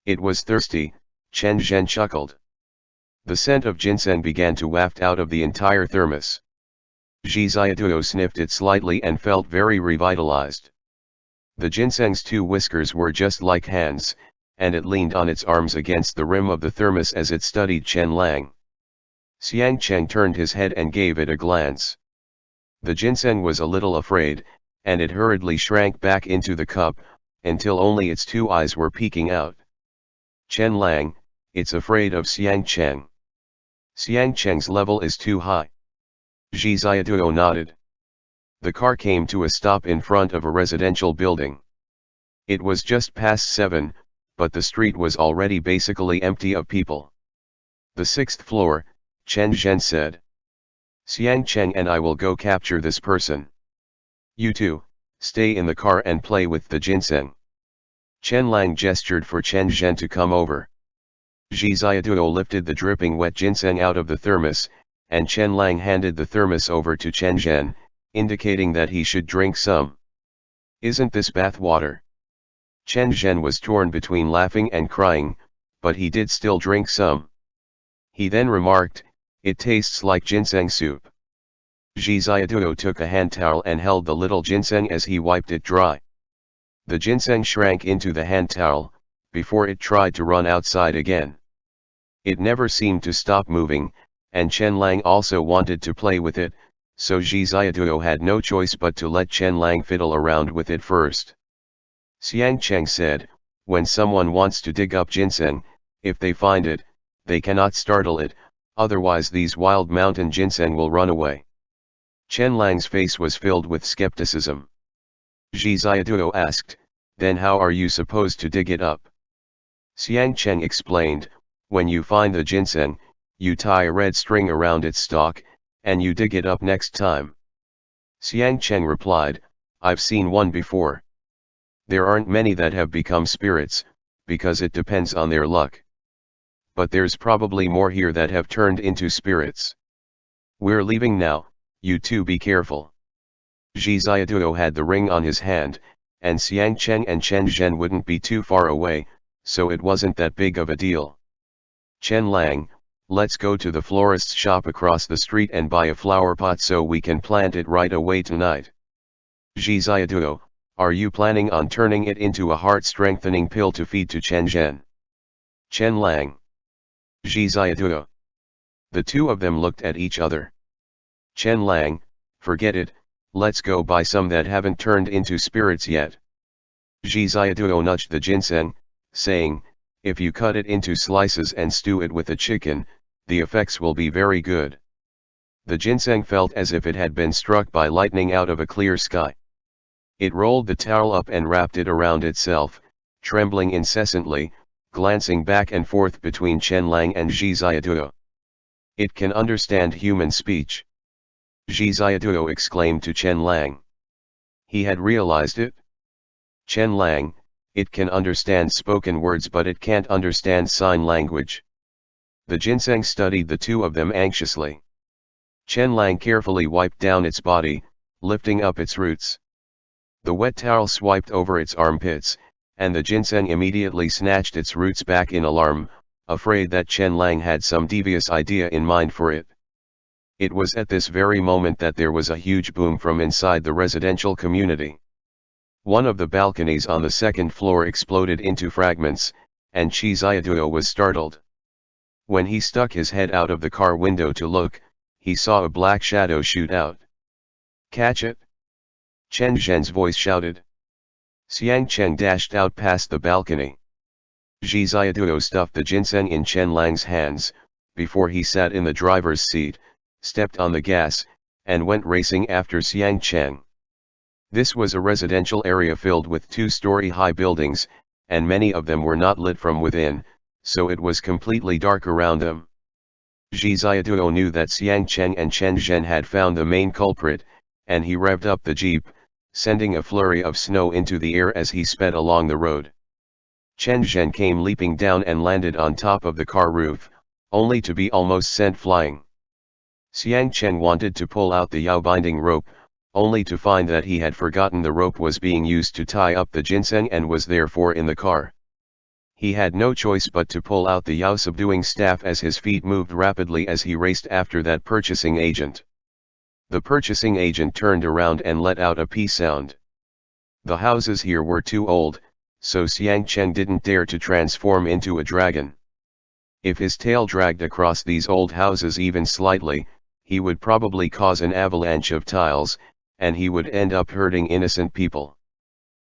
It was thirsty, Chen Zhen chuckled. The scent of ginseng began to waft out of the entire thermos. Zhi Xiaoduo sniffed it slightly and felt very revitalized. The ginseng's two whiskers were just like hands, and it leaned on its arms against the rim of the thermos as it studied Chen Lang. Xiang Cheng turned his head and gave it a glance. The ginseng was a little afraid, and it hurriedly shrank back into the cup, until only its two eyes were peeking out. Chen Lang, it's afraid of Xiang Cheng. Xiang Cheng's level is too high. Zhi Xiaoduo nodded. The car came to a stop in front of a residential building. It was just past 7, but the street was already basically empty of people. The 6th floor, Chen Zhen said. Xiang Cheng and I will go capture this person. You two, stay in the car and play with the ginseng. Chen Lang gestured for Chen Zhen to come over. Zhi Xiaoduo lifted the dripping wet ginseng out of the thermos, and Chen Lang handed the thermos over to Chen Zhen, indicating that he should drink some. Isn't this bath water? Chen Zhen was torn between laughing and crying, but he did still drink some. He then remarked, "It tastes like ginseng soup." Zhi Xiaoduo took a hand towel and held the little ginseng as he wiped it dry. The ginseng shrank into the hand towel, before it tried to run outside again. It never seemed to stop moving, and Chen Lang also wanted to play with it, so Zhi Xiaoduo had no choice but to let Chen Lang fiddle around with it first. Xiang Cheng said, "When someone wants to dig up ginseng, if they find it, they cannot startle it, otherwise these wild mountain ginseng will run away." Chen Lang's face was filled with skepticism. Zhi Xiaoduo asked, "Then how are you supposed to dig it up?" Xiang Cheng explained, "When you find the ginseng, you tie a red string around its stalk, and you dig it up next time." Xiang Cheng replied, "I've seen one before. There aren't many that have become spirits, because it depends on their luck. But there's probably more here that have turned into spirits. We're leaving now, you two be careful." Zhi Xiaoduo had the ring on his hand, and Xiang Cheng and Chen Zhen wouldn't be too far away, so it wasn't that big of a deal. "Chen Lang, let's go to the florist's shop across the street and buy a flower pot so we can plant it right away tonight." Zhi Xiaoduo, "Are you planning on turning it into a heart-strengthening pill to feed to Chen Zhen?" "Chen Lang." Zhi Xiaoduo. The two of them looked at each other. "Chen Lang, forget it, let's go buy some that haven't turned into spirits yet." Zhi Xiaoduo nudged the ginseng, saying, "If you cut it into slices and stew it with the chicken, the effects will be very good." The ginseng felt as if it had been struck by lightning out of a clear sky. It rolled the towel up and wrapped it around itself, trembling incessantly, glancing back and forth between Chen Lang and Zhi Xiaoduo. "It can understand human speech." Zhi Xiaoduo exclaimed to Chen Lang. He had realized it. "Chen Lang, it can understand spoken words but it can't understand sign language." The ginseng studied the two of them anxiously. Chen Lang carefully wiped down its body, lifting up its roots. The wet towel swiped over its armpits, and the ginseng immediately snatched its roots back in alarm, afraid that Chen Lang had some devious idea in mind for it. It was at this very moment that there was a huge boom from inside the residential community. One of the balconies on the second floor exploded into fragments, and Zhi Xiaoduo was startled. When he stuck his head out of the car window to look, he saw a black shadow shoot out. "Catch it!" Chen Zhen's voice shouted. Xiang Cheng dashed out past the balcony. Zhi Xiaoduo stuffed the ginseng in Chen Lang's hands, before he sat in the driver's seat, stepped on the gas, and went racing after Xiang Cheng. This was a residential area filled with two-story-high buildings, and many of them were not lit from within, so it was completely dark around them. Zhi Xiaoduo knew that Xiang Cheng and Chen Zhen had found the main culprit, and he revved up the jeep, sending a flurry of snow into the air as he sped along the road. Chen Zhen came leaping down and landed on top of the car roof, only to be almost sent flying. Xiang Cheng wanted to pull out the Yao binding rope, only to find that he had forgotten the rope was being used to tie up the ginseng and was therefore in the car. He had no choice but to pull out the Yao subduing staff as his feet moved rapidly as he raced after that purchasing agent. The purchasing agent turned around and let out a peace sound. The houses here were too old, so Xiang Cheng didn't dare to transform into a dragon. If his tail dragged across these old houses even slightly, he would probably cause an avalanche of tiles, and he would end up hurting innocent people.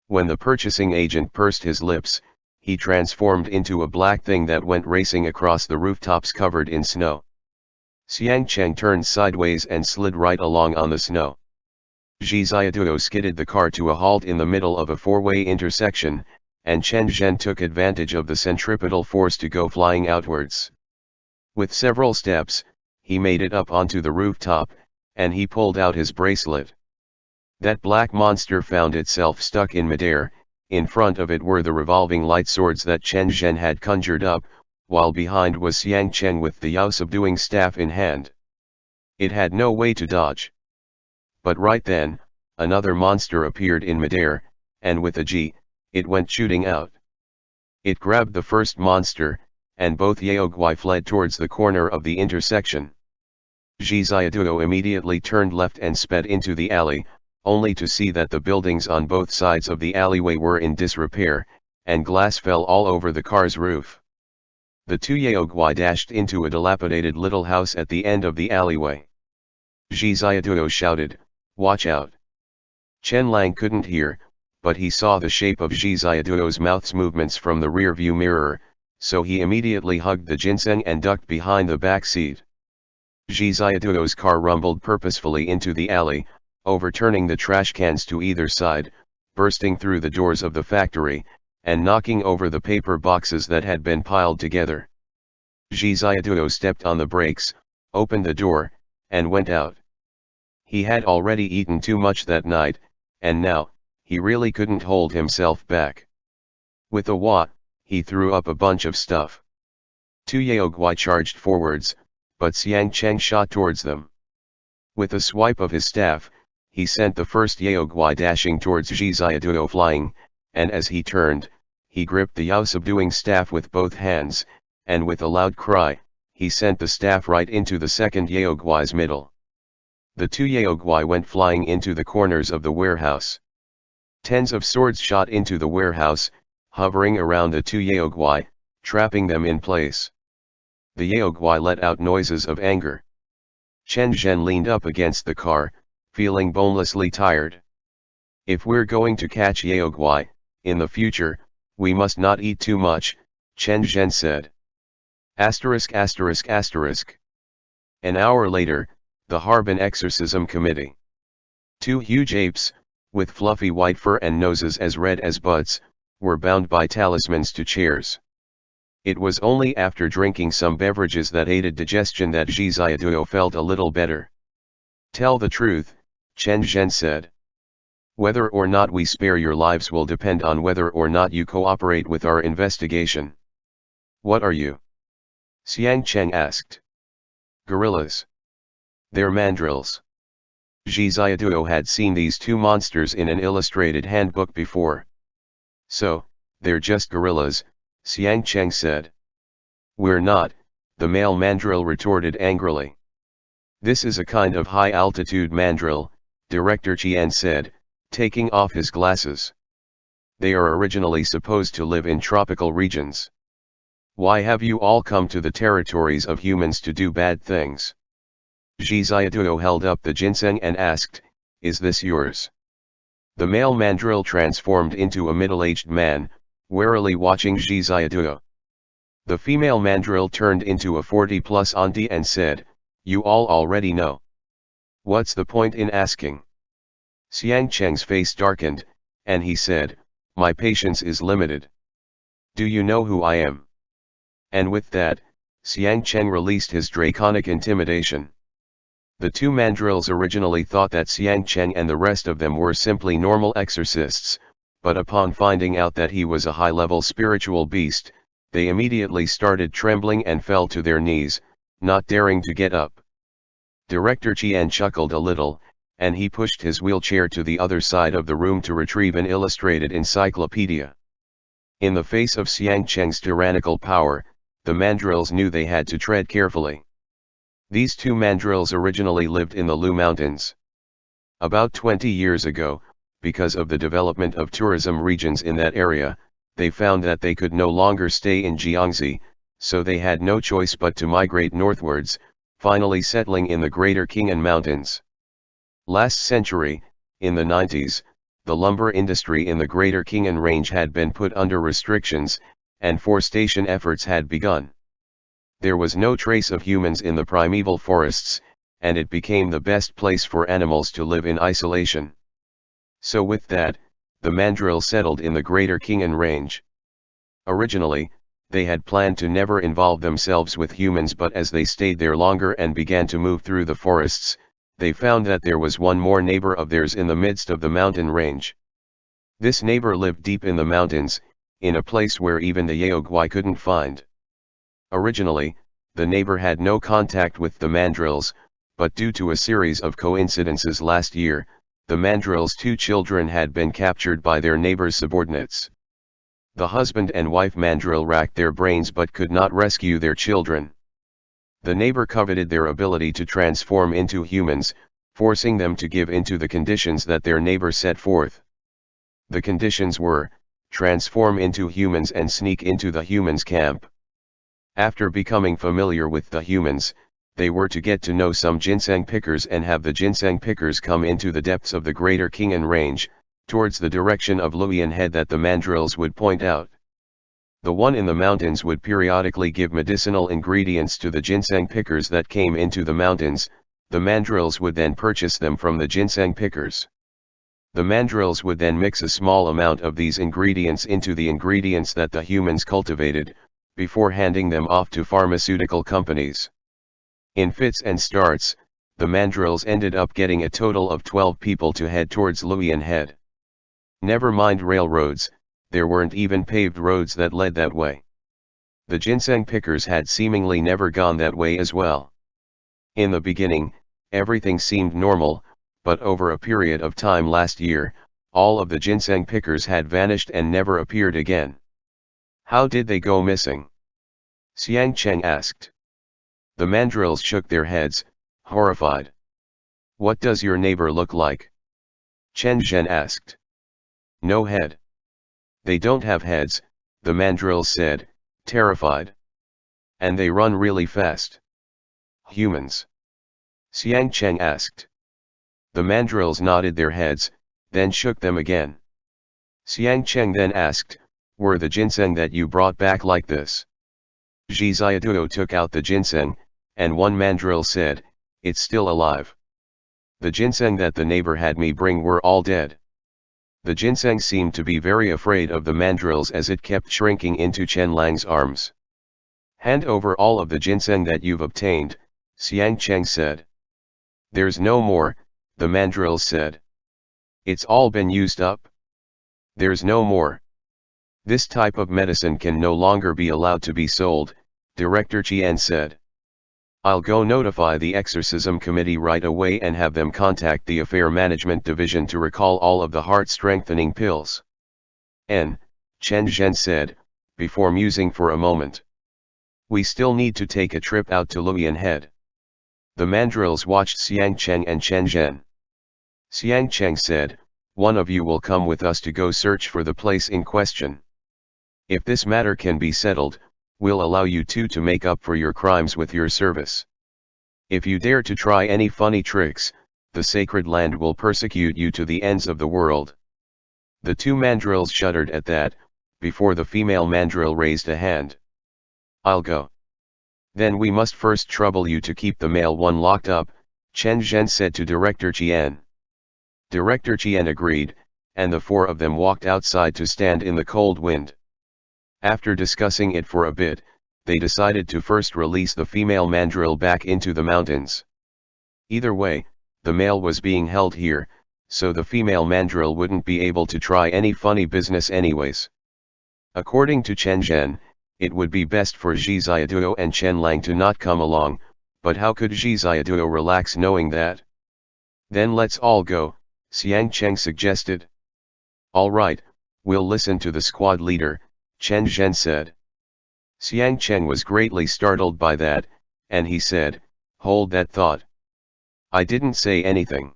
When the purchasing agent pursed his lips, he transformed into a black thing that went racing across the rooftops covered in snow. Xiang Cheng turned sideways and slid right along on the snow. Zhi Xiaoduo skidded the car to a halt in the middle of a four-way intersection, and Chen Zhen took advantage of the centripetal force to go flying outwards. With several steps, he made it up onto the rooftop, and he pulled out his bracelet. That black monster found itself stuck in midair. In front of it were the revolving light swords that Chen Zhen had conjured up, while behind was Xiang Cheng with the Yao subduing staff in hand. It had no way to dodge. But right then, another monster appeared in midair, and with a G, it went shooting out. It grabbed the first monster, and both Yaogwai fled towards the corner of the intersection. Zhiziaduo immediately turned left and sped into the alley, only to see that the buildings on both sides of the alleyway were in disrepair, and glass fell all over the car's roof. The two Yaogwai dashed into a dilapidated little house at the end of the alleyway. Zhiziaduo shouted, "Watch out!" Chen Lang couldn't hear, but he saw the shape of Zhiziaduo's mouth's movements from the rear-view mirror, so he immediately hugged the ginseng and ducked behind the back seat. Zhiziaduo's car rumbled purposefully into the alley, overturning the trash cans to either side, bursting through the doors of the factory, and knocking over the paper boxes that had been piled together. Zhiziaduo stepped on the brakes, opened the door, and went out. He had already eaten too much that night, and now, he really couldn't hold himself back. With a wah, he threw up a bunch of stuff. Two Yaogwai charged forwards, but Xiang Cheng shot towards them. With a swipe of his staff, he sent the first Yaogwai dashing towards Zhiziaduo flying, and as he turned, he gripped the Yao subduing staff with both hands, and with a loud cry, he sent the staff right into the second Yaogwai's middle. The two Yaogwai went flying into the corners of the warehouse. Tens of swords shot into the warehouse, hovering around the two Yaogwai, trapping them in place. The Yaogwai let out noises of anger. Chen Zhen leaned up against the car, feeling bonelessly tired. "If we're going to catch Yaogwai, in the future, we must not eat too much," Chen Zhen said. ******. An hour later, the Harbin Exorcism Committee. Two huge apes, with fluffy white fur and noses as red as butts, were bound by talismans to chairs. It was only after drinking some beverages that aided digestion that Zhiziaduo felt a little better. "Tell the truth," Chen Zhen said. "Whether or not we spare your lives will depend on whether or not you cooperate with our investigation." "What are you?" Xiang Cheng asked. "Gorillas. They're mandrills." Zhiziaduo had seen these two monsters in an illustrated handbook before. "So, they're just gorillas," Xiang Cheng said. "We're not," the male mandrill retorted angrily. "This is a kind of high-altitude mandrill," Director Qian said, taking off his glasses. "They are originally supposed to live in tropical regions. Why have you all come to the territories of humans to do bad things?" Zhiziaduo held up the ginseng and asked, "Is this yours?" The male mandrill transformed into a middle-aged man, warily watching Zhiziaduo. The female mandrill turned into a 40-plus auntie and said, "You all already know. What's the point in asking?" Xiang Cheng's face darkened, and he said, "My patience is limited. Do you know who I am?" And with that, Xiang Cheng released his draconic intimidation. The two mandrills originally thought that Xiang Cheng and the rest of them were simply normal exorcists, but upon finding out that he was a high-level spiritual beast, they immediately started trembling and fell to their knees, not daring to get up. Director Qian chuckled a little, and he pushed his wheelchair to the other side of the room to retrieve an illustrated encyclopedia. In the face of Xiang Cheng's tyrannical power, the mandrills knew they had to tread carefully. These two mandrills originally lived in the Lu Mountains. About 20 years ago, because of the development of tourism regions in that area, they found that they could no longer stay in Jiangxi, so they had no choice but to migrate northwards, finally settling in the Greater Qing'an Mountains. Last century, in the 90s, the lumber industry in the Greater Qing'an Range had been put under restrictions, and forestation efforts had begun. There was no trace of humans in the primeval forests, and it became the best place for animals to live in isolation. So with that, the mandrill settled in the Greater Qing'an Range. Originally, they had planned to never involve themselves with humans, but as they stayed there longer and began to move through the forests, they found that there was one more neighbor of theirs in the midst of the mountain range. This neighbor lived deep in the mountains, in a place where even the Yaogwai couldn't find. Originally, the neighbor had no contact with the mandrills, but due to a series of coincidences last year, the mandrel's 2 children had been captured by their neighbor's subordinates. The husband and wife mandrel racked their brains but could not rescue their children. The neighbor coveted their ability to transform into humans, forcing them to give into the conditions that their neighbor set forth. The conditions were, transform into humans and sneak into the humans' camp. After becoming familiar with the humans, they were to get to know some ginseng pickers and have the ginseng pickers come into the depths of the greater Qing'an range, towards the direction of Luoyan head that the mandrels would point out. The one in the mountains would periodically give medicinal ingredients to the ginseng pickers that came into the mountains. The mandrels would then purchase them from the ginseng pickers. The mandrels would then mix a small amount of these ingredients into the ingredients that the humans cultivated, before handing them off to pharmaceutical companies. In fits and starts, the mandrels ended up getting a total of 12 people to head towards Luoyan head. Never mind railroads, there weren't even paved roads that led that way. The ginseng pickers had seemingly never gone that way as well. In the beginning, everything seemed normal, but over a period of time last year, all of the ginseng pickers had vanished and never appeared again. How did they go missing? Xiang Cheng asked. The mandrels shook their heads, horrified. What does your neighbor look like? Chen Zhen asked. No head. They don't have heads, the mandrels said, terrified. And they run really fast. Humans? Xiang Cheng asked. The mandrels nodded their heads, then shook them again. Xiang Cheng then asked, were the ginseng that you brought back like this? Zhi Xiaoduo took out the ginseng, and one mandrel said, it's still alive. The ginseng that the neighbor had me bring were all dead. The ginseng seemed to be very afraid of the mandrels as it kept shrinking into Chen Lang's arms. Hand over all of the ginseng that you've obtained, Xiang Cheng said. There's no more, the mandrels said. It's all been used up. There's no more. This type of medicine can no longer be allowed to be sold, Director Qian said. I'll go notify the exorcism committee right away and have them contact the affair management division to recall all of the heart-strengthening pills. Chen Zhen said, before musing for a moment. We still need to take a trip out to Luoyan head. The mandrels watched Xiang Cheng and Chen Zhen. Xiang Cheng said, one of you will come with us to go search for the place in question. If this matter can be settled, we'll allow you two to make up for your crimes with your service. If you dare to try any funny tricks, the sacred land will persecute you to the ends of the world. The 2 mandrels shuddered at that, before the female mandrel raised a hand. I'll go. Then we must first trouble you to keep the male one locked up, Chen Zhen said to Director Qian. Director Qian agreed, and the 4 of them walked outside to stand in the cold wind. After discussing it for a bit, they decided to first release the female mandrel back into the mountains. Either way, the male was being held here, so the female mandrel wouldn't be able to try any funny business anyways. According to Chen Zhen, it would be best for Zhi Xiaoduo and Chen Lang to not come along, but how could Zhi Xiaoduo relax knowing that? Then let's all go, Xiang Cheng suggested. All right, we'll listen to the squad leader, Chen Zhen said. Xiang Cheng was greatly startled by that, and he said, hold that thought. I didn't say anything.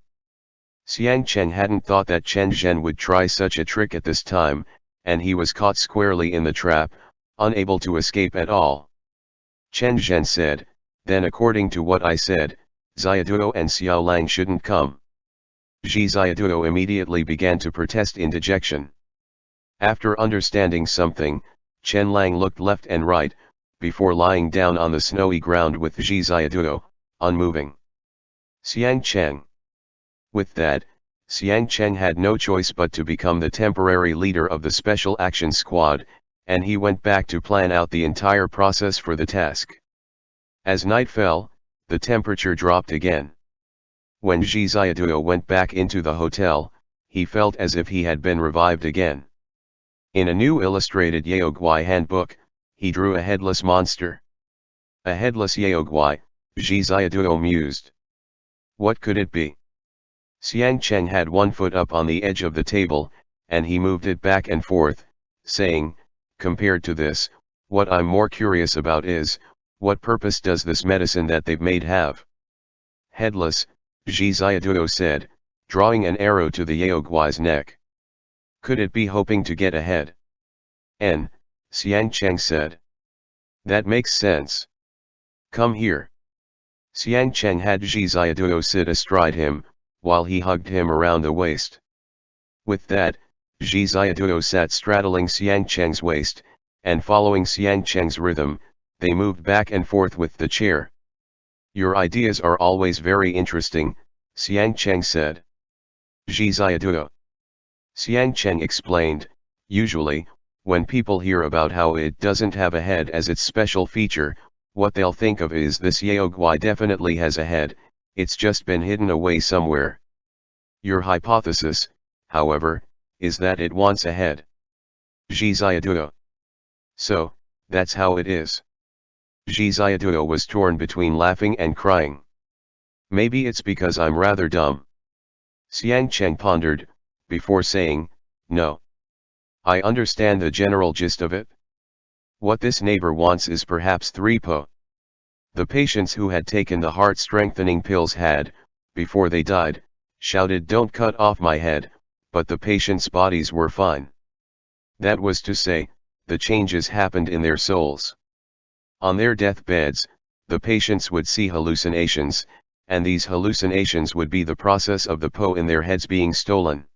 Xiang Cheng hadn't thought that Chen Zhen would try such a trick at this time, and he was caught squarely in the trap, unable to escape at all. Chen Zhen said, then according to what I said, Xiaoduo and Xiao Lang shouldn't come. Zhi Xiaoduo immediately began to protest in dejection. After understanding something, Chen Lang looked left and right, before lying down on the snowy ground with Zhi Xiaoduo, unmoving. Xiang Cheng. With that, Xiang Cheng had no choice but to become the temporary leader of the Special Action Squad, and he went back to plan out the entire process for the task. As night fell, the temperature dropped again. When Zhi Xiaoduo went back into the hotel, he felt as if he had been revived again. In a new illustrated Yaoguai handbook, he drew a headless monster. A headless Yaoguai, Zhi Xiaoduo mused. What could it be? Xiang Cheng had one foot up on the edge of the table, and he moved it back and forth, saying, compared to this, what I'm more curious about is, what purpose does this medicine that they've made have? Headless, Zhi Xiaoduo said, drawing an arrow to the Yaoguai's neck. Could it be hoping to get ahead? Xiang Cheng said. That makes sense. Come here. Xiang Cheng had Zhi Xiaoduo sit astride him, while he hugged him around the waist. With that, Zhi Xiaoduo sat straddling Xiang Cheng's waist, and following Xiang Cheng's rhythm, they moved back and forth with the chair. Your ideas are always very interesting, Xiang Cheng said. Zhi Xiaoduo. Xiang Cheng explained, usually, when people hear about how it doesn't have a head as its special feature, what they'll think of is this Yaoguai definitely has a head, it's just been hidden away somewhere. Your hypothesis, however, is that it wants a head. Zhi Xiaoduo. So, that's how it is. Zhi Xiaoduo was torn between laughing and crying. Maybe it's because I'm rather dumb. Xiang Cheng pondered, before saying, no. I understand the general gist of it. What this neighbor wants is perhaps 3 po. The patients who had taken the heart-strengthening pills had, before they died, shouted don't cut off my head, but the patients' bodies were fine. That was to say, the changes happened in their souls. On their deathbeds, the patients would see hallucinations, and these hallucinations would be the process of the po in their heads being stolen.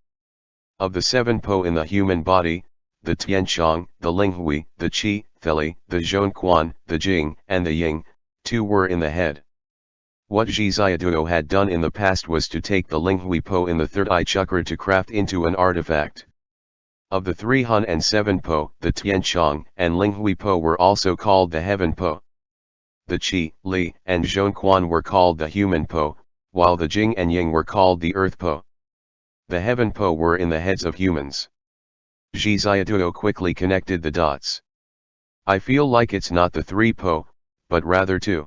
Of the 7 po in the human body, the Tianshang, the Linghui, the Qi, Theli, the Zhongquan, the Jing, and the Ying, 2 were in the head. What Zhi Xiaoduo had done in the past was to take the Linghui po in the third eye chakra to craft into an artifact. Of the 3 Han and 7 po, the Tianshang and Linghui po were also called the heaven po. The Qi, Li, and Zhongquan were called the human po, while the Jing and Ying were called the earth po. The heaven po were in the heads of humans. Zhi Xiaoduo quickly connected the dots. I feel like it's not the 3 po, but rather 2.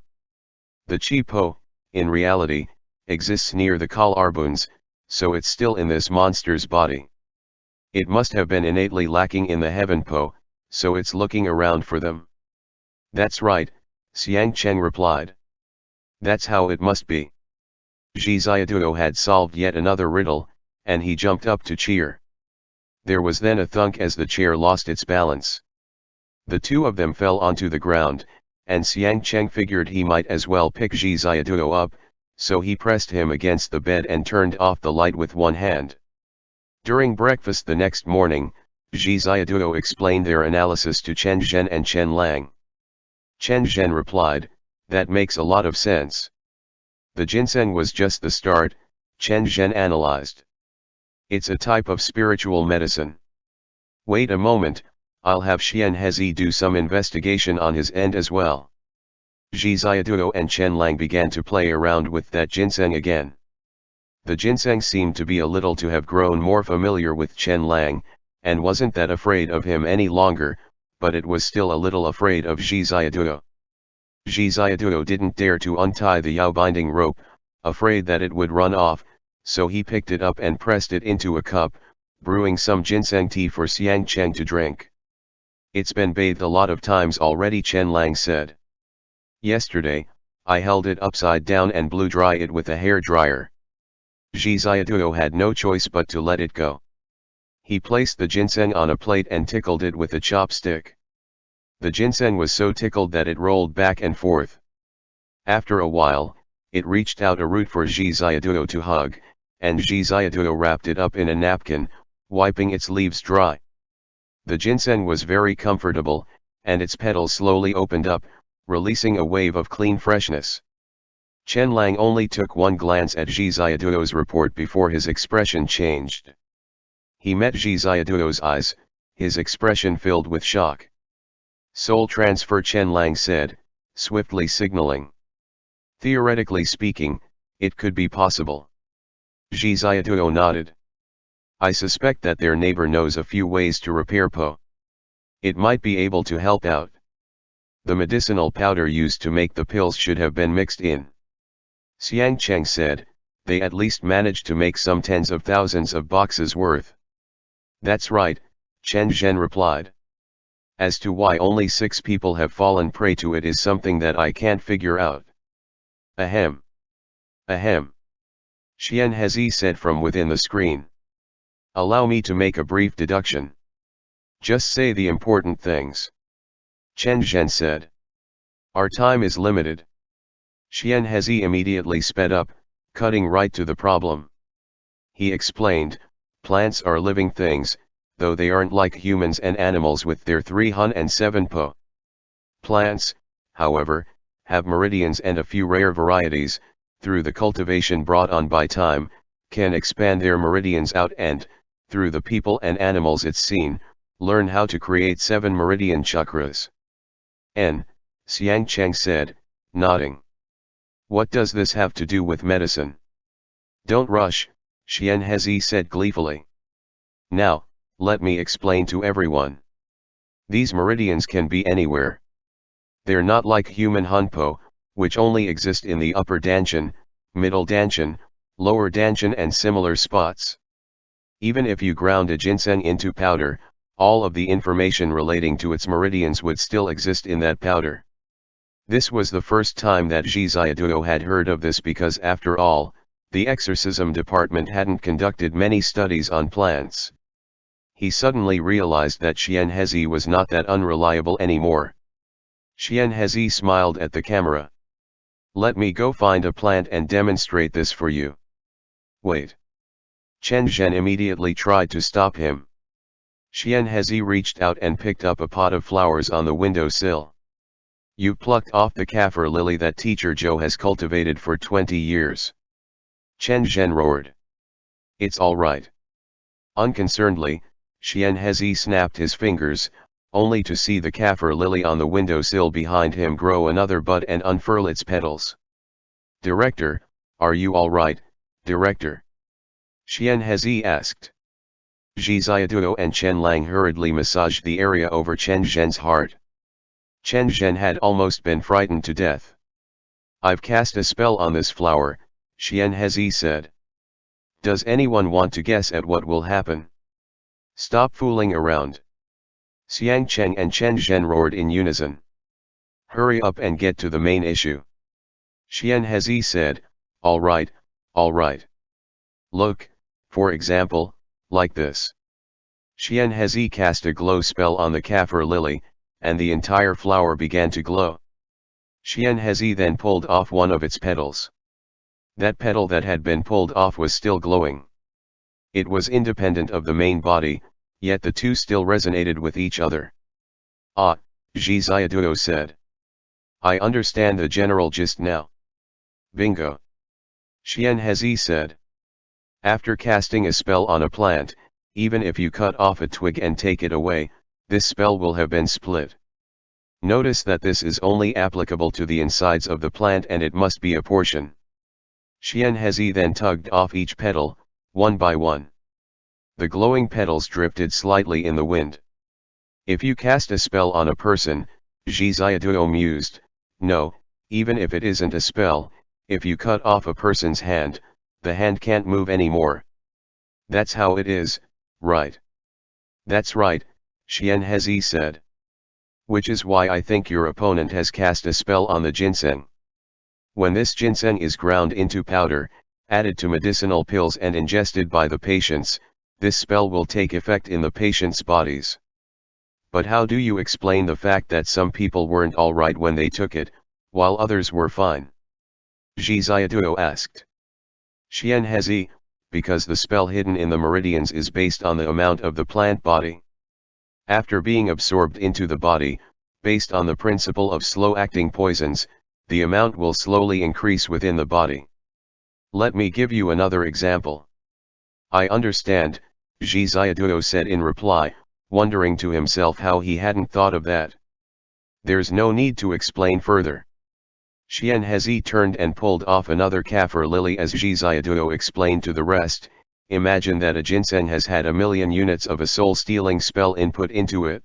The Qi po, in reality, exists near the collarbones, so it's still in this monster's body. It must have been innately lacking in the heaven po, so it's looking around for them. That's right, Xiang Cheng replied. That's how it must be. Zhi Xiaoduo had solved yet another riddle, and he jumped up to cheer. There was then a thunk as the chair lost its balance. The 2 of them fell onto the ground, and Xiang Cheng figured he might as well pick Zhi Xiaoduo up, so he pressed him against the bed and turned off the light with one hand. During breakfast the next morning, Zhi Xiaoduo explained their analysis to Chen Zhen and Chen Lang. Chen Zhen replied, that makes a lot of sense. The ginseng was just the start, Chen Zhen analyzed. It's a type of spiritual medicine. Wait a moment, I'll have Xian Hezi do some investigation on his end as well. Zhi Xiaoduo and Chen Lang began to play around with that ginseng again. The ginseng seemed to be a little to have grown more familiar with Chen Lang, and wasn't that afraid of him any longer, but it was still a little afraid of Zhi Xiaoduo. Zhi Xiaoduo didn't dare to untie the Yao binding rope, afraid that it would run off, so he picked it up and pressed it into a cup, brewing some ginseng tea for Xiang Cheng to drink. It's been bathed a lot of times already, Chen Lang said. Yesterday, I held it upside down and blew dry it with a hair dryer. Zhi Xiaoduo had no choice but to let it go. He placed the ginseng on a plate and tickled it with a chopstick. The ginseng was so tickled that it rolled back and forth. After a while, it reached out a root for Zhi Xiaoduo to hug, and Zhi Xiaoduo wrapped it up in a napkin, wiping its leaves dry. The ginseng was very comfortable, and its petals slowly opened up, releasing a wave of clean freshness. Chen Lang only took one glance at Zhi Xiaoduo's report before his expression changed. He met Zhi Xiaoduo's eyes, his expression filled with shock. Soul transfer, Chen Lang said, swiftly signaling. Theoretically speaking, it could be possible. Zhi Xiaoduo nodded. I suspect that their neighbor knows a few ways to repair Po. It might be able to help out. The medicinal powder used to make the pills should have been mixed in. Xiang Cheng said, they at least managed to make some tens of thousands of boxes worth. That's right, Chen Zhen replied. As to why only 6 people have fallen prey to it is something that I can't figure out. Ahem. Ahem. Xian Hezi said from within the screen. Allow me to make a brief deduction. Just say the important things. Chen Zhen said. Our time is limited. Xian Hezi immediately sped up, cutting right to the problem. He explained, plants are living things, though they aren't like humans and animals with their 3 hun and 7 po. Plants, however, have meridians and a few rare varieties, through the cultivation brought on by time, can expand their meridians out and, through the people and animals it's seen, learn how to create 7 meridian chakras. Xiang Cheng said, nodding. What does this have to do with medicine? Don't rush, Xian Hezi said gleefully. Now, let me explain to everyone. These meridians can be anywhere. They're not like human Hunpo, which only exist in the upper Danshan, middle Danshan, lower Danshan and similar spots. Even if you ground a ginseng into powder, all of the information relating to its meridians would still exist in that powder. This was the first time that Zhi Ziaduo had heard of this because after all, the exorcism department hadn't conducted many studies on plants. He suddenly realized that Xian Hezi was not that unreliable anymore. Xian Hezi smiled at the camera. Let me go find a plant and demonstrate this for you. Wait. Chen Zhen immediately tried to stop him. Xian Hezi reached out and picked up a pot of flowers on the windowsill. You plucked off the kaffir lily that teacher Zhou has cultivated for 20 years. Chen Zhen roared. It's all right. Unconcernedly, Xian Hezi snapped his fingers, only to see the kaffir lily on the windowsill behind him grow another bud and unfurl its petals. Director, are you all right, Director? Xian Hezi asked. Zhi Ziaduo and Chen Lang hurriedly massaged the area over Chen Zhen's heart. Chen Zhen had almost been frightened to death. I've cast a spell on this flower, Xian Hezi said. Does anyone want to guess at what will happen? Stop fooling around. Xiang Cheng and Chen Zhen roared in unison. Hurry up and get to the main issue. Xian Hezi said, all right. Look, for example, like this. Xian Hezi cast a glow spell on the kaffir lily, and the entire flower began to glow. Xian Hezi then pulled off one of its petals. That petal that had been pulled off was still glowing. It was independent of the main body, yet the two still resonated with each other. Ah, Zhi Ziaduo said. I understand the general gist now. Bingo. Xian Hezi said. After casting a spell on a plant, even if you cut off a twig and take it away, this spell will have been split. Notice that this is only applicable to the insides of the plant and it must be a portion. Xian Hezi then tugged off each petal, one by one. The glowing petals drifted slightly in the wind. If you cast a spell on a person, Zhi Ziaduo mused, no, even if it isn't a spell, if you cut off a person's hand, the hand can't move anymore. That's how it is, right? That's right, Xian Hezi said. Which is why I think your opponent has cast a spell on the ginseng. When this ginseng is ground into powder, added to medicinal pills and ingested by the patients, this spell will take effect in the patient's bodies. But how do you explain the fact that some people weren't all right when they took it, while others were fine? Zhi Ziaduo asked. Xian Hezi, because the spell hidden in the meridians is based on the amount of the plant body. After being absorbed into the body, based on the principle of slow-acting poisons, the amount will slowly increase within the body. Let me give you another example. I understand, Zhi Ziaduo said in reply, wondering to himself how he hadn't thought of that. There's no need to explain further. Xian Hezi turned and pulled off another kaffir lily as Zhi Ziaduo explained to the rest. Imagine that a ginseng has had 1,000,000 units of a soul-stealing spell input into it.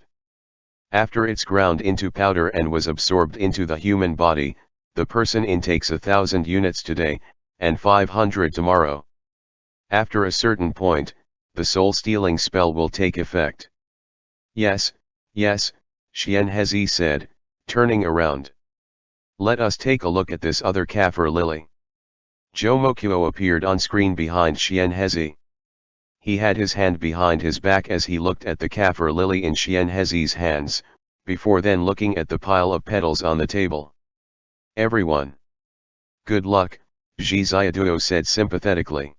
After it's ground into powder and was absorbed into the human body, the person intakes 1,000 units today, and 500 tomorrow. After a certain point, the soul-stealing spell will take effect. Yes, yes, Xianhezi said, turning around. Let us take a look at this other kaffir lily. Jomokuo appeared on screen behind Xianhezi. He had his hand behind his back as he looked at the kaffir lily in Xianhezi's hands, before then looking at the pile of petals on the table. Everyone. Good luck, Zhi Ziaduo said sympathetically.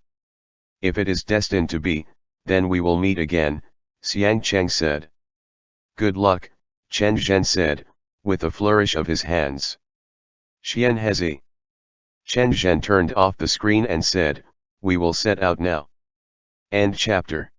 If it is destined to be, then we will meet again, Xiang Cheng said. Good luck, Chen Zhen said, with a flourish of his hands. Xianhezi. Chen Zhen turned off the screen and said, we will set out now. End chapter.